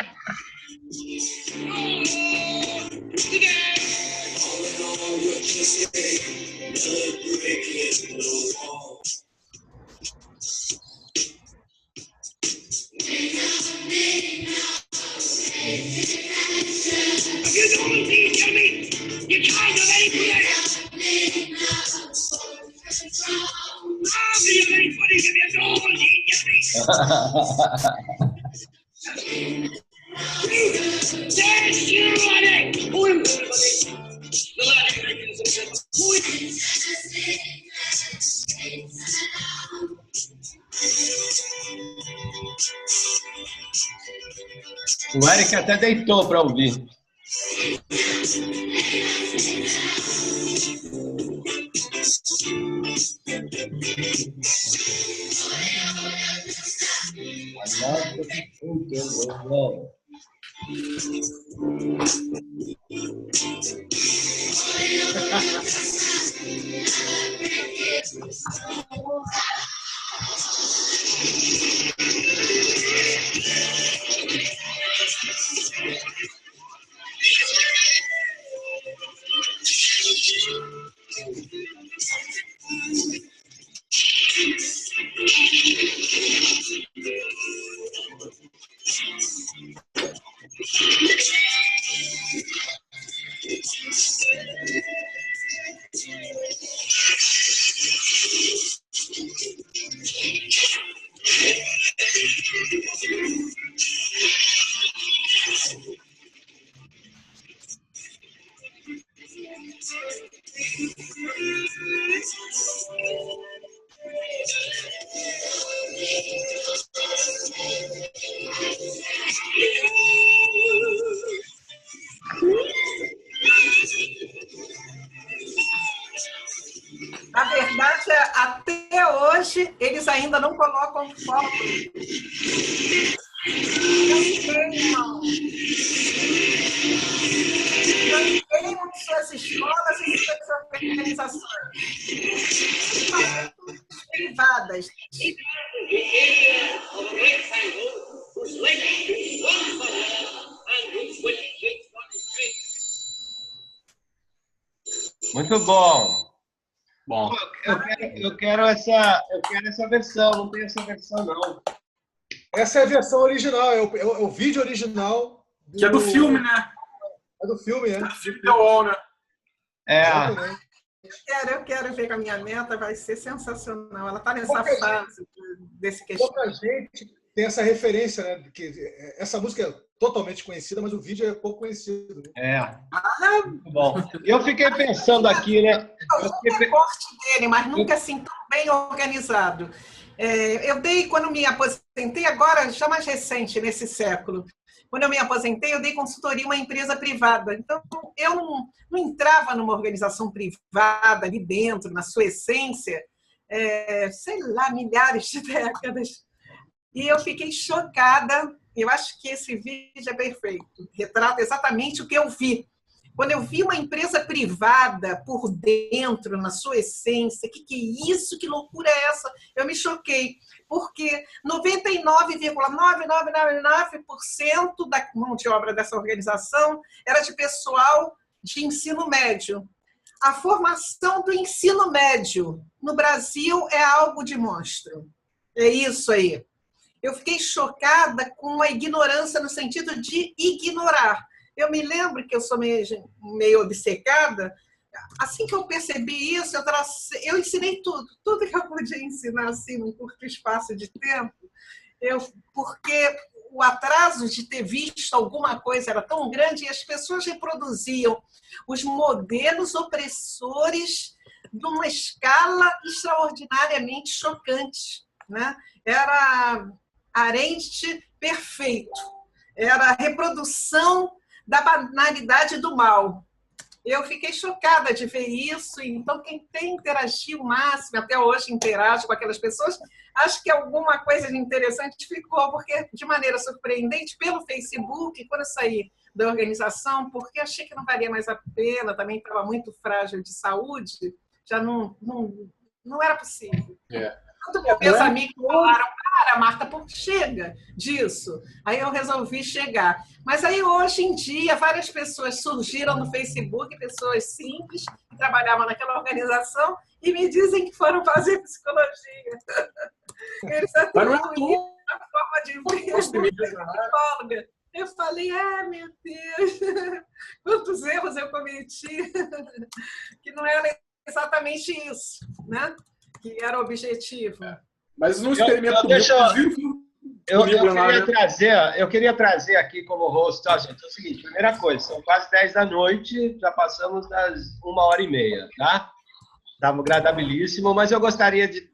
You don't need to me. You can't have any place. I'll be a late buddy if you don't. O Eric até deitou para ouvir. Na verdade, até hoje, eles ainda não colocam foto. Não queimam suas escolas e suas organizações. Privadas. Muito bom. Bom, Eu quero essa versão, não tem essa versão, não. Essa é a versão original, é o vídeo original. que é do filme, né? É do filme, né? É do filme The Wall, né? Eu quero ver com a minha neta, vai ser sensacional. Ela está nessa fase desse questão. Pouca gente tem essa referência, né? Porque essa música é totalmente conhecida, mas o vídeo é pouco conhecido. Né? Muito bom. Eu fiquei pensando aqui, né? O corte dele, mas nunca assim tão bem organizado. Eu dei, quando me aposentei, agora já mais recente, nesse século, quando eu me aposentei, eu dei consultoria a uma empresa privada. Então, eu não entrava numa organização privada ali dentro, na sua essência, sei lá, milhares de décadas. E eu fiquei chocada. Eu acho que esse vídeo é perfeito. Retrata exatamente o que eu vi. Quando eu vi uma empresa privada por dentro, na sua essência, que é isso? Que loucura é essa? Eu me choquei, porque 99,9999% da mão de obra dessa organização era de pessoal de ensino médio. A formação do ensino médio no Brasil é algo de monstro. É isso aí. Eu fiquei chocada com a ignorância no sentido de ignorar. Eu me lembro que eu sou meio obcecada. Assim que eu percebi isso, eu ensinei tudo que eu podia ensinar assim, num curto espaço de tempo, porque o atraso de ter visto alguma coisa era tão grande e as pessoas reproduziam os modelos opressores de uma escala extraordinariamente chocante. Né? Era Arendt perfeito. Era a reprodução da banalidade do mal. Eu fiquei chocada de ver isso, então quem tem interagir o máximo, até hoje interage com aquelas pessoas, acho que alguma coisa de interessante ficou, porque de maneira surpreendente, pelo Facebook, quando eu saí da organização, porque achei que não valia mais a pena, também estava muito frágil de saúde, já não era possível. Meus amigos falaram, para, Marta, chega disso. Aí eu resolvi chegar. Mas aí, hoje em dia, várias pessoas surgiram no Facebook, pessoas simples, que trabalhavam naquela organização, e me dizem que foram fazer psicologia. Eles atribuíram a forma de ver psicóloga. Eu falei, meu Deus, quantos erros eu cometi, que não era exatamente isso, né? Que era o objetivo. Mas no experimento Eu queria trazer aqui como host, tá, gente? É o seguinte, primeira coisa, são quase 10 da noite, já passamos das 1h30, tá? Estava agradabilíssimo, mas eu gostaria de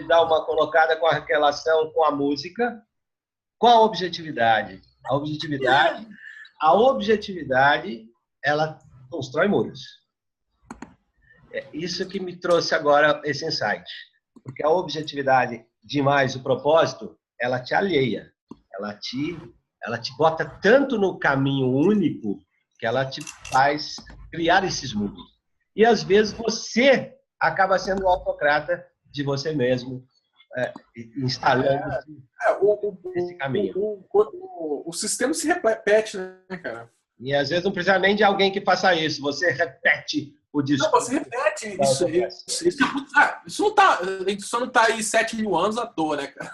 dar uma colocada com a relação com a música, com a objetividade. A objetividade, ela constrói muros. É isso que me trouxe agora esse insight. Porque a objetividade demais, o propósito, ela te alheia. Ela te bota tanto no caminho único que ela te faz criar esses mundos. E, às vezes, você acaba sendo o autocrata de você mesmo, instalando esse caminho. O sistema se repete, né, cara? E, às vezes, não precisa nem de alguém que faça isso. Você repete o discurso. Não, você repete isso não tá, a gente só não está aí 7 mil anos à toa, né, cara?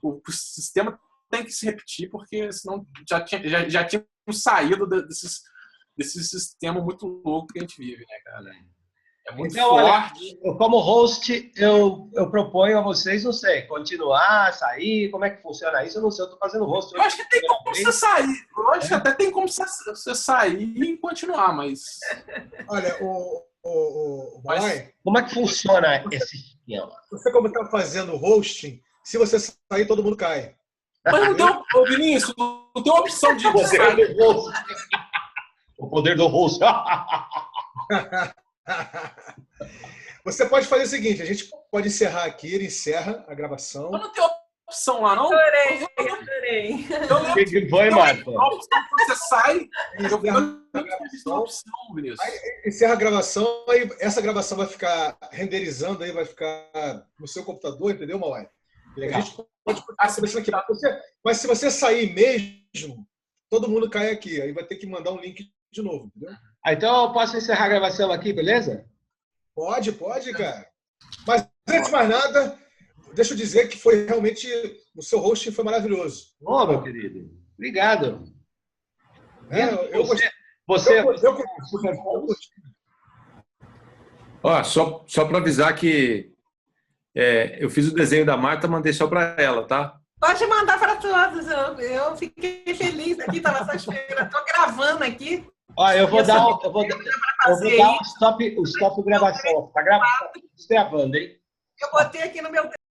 O sistema tem que se repetir, porque senão já tinha saído desse sistema muito louco que a gente vive, né, cara? É muito forte. Olha, como host, eu proponho a vocês, não sei, continuar, sair, como é que funciona isso? Eu não sei, eu estou fazendo host. Eu acho que tem como você sair. Eu acho que até tem como você sair e continuar, mas... Olha, como é que funciona esse esquema? Você, como está fazendo hosting, se você sair, todo mundo cai. Mas não tem, Vinícius, não tem opção de sair. O poder do host. Você pode fazer o seguinte, a gente pode encerrar aqui, ele encerra a gravação. Mas não tem opção lá, não? Adorei. O que foi, Marta? Você sai, encerra a gravação, aí essa gravação vai ficar renderizando, aí vai ficar no seu computador, entendeu, Mauai? A gente pode aqui. Mas se você sair mesmo, todo mundo cai aqui. Aí vai ter que mandar um link de novo, entendeu? Então eu posso encerrar a gravação aqui, beleza? Pode, cara. Mas antes de mais nada, deixa eu dizer que foi realmente, o seu hosting foi maravilhoso. Ô, meu querido. Obrigado. Ó, só para avisar que eu fiz o desenho da Marta, mandei só para ela, tá? Pode mandar para todos. Eu fiquei feliz aqui, estava só esperando. Estou gravando aqui. Ó, eu vou dar o stop gravação. Está gravando, hein? Eu botei aqui no meu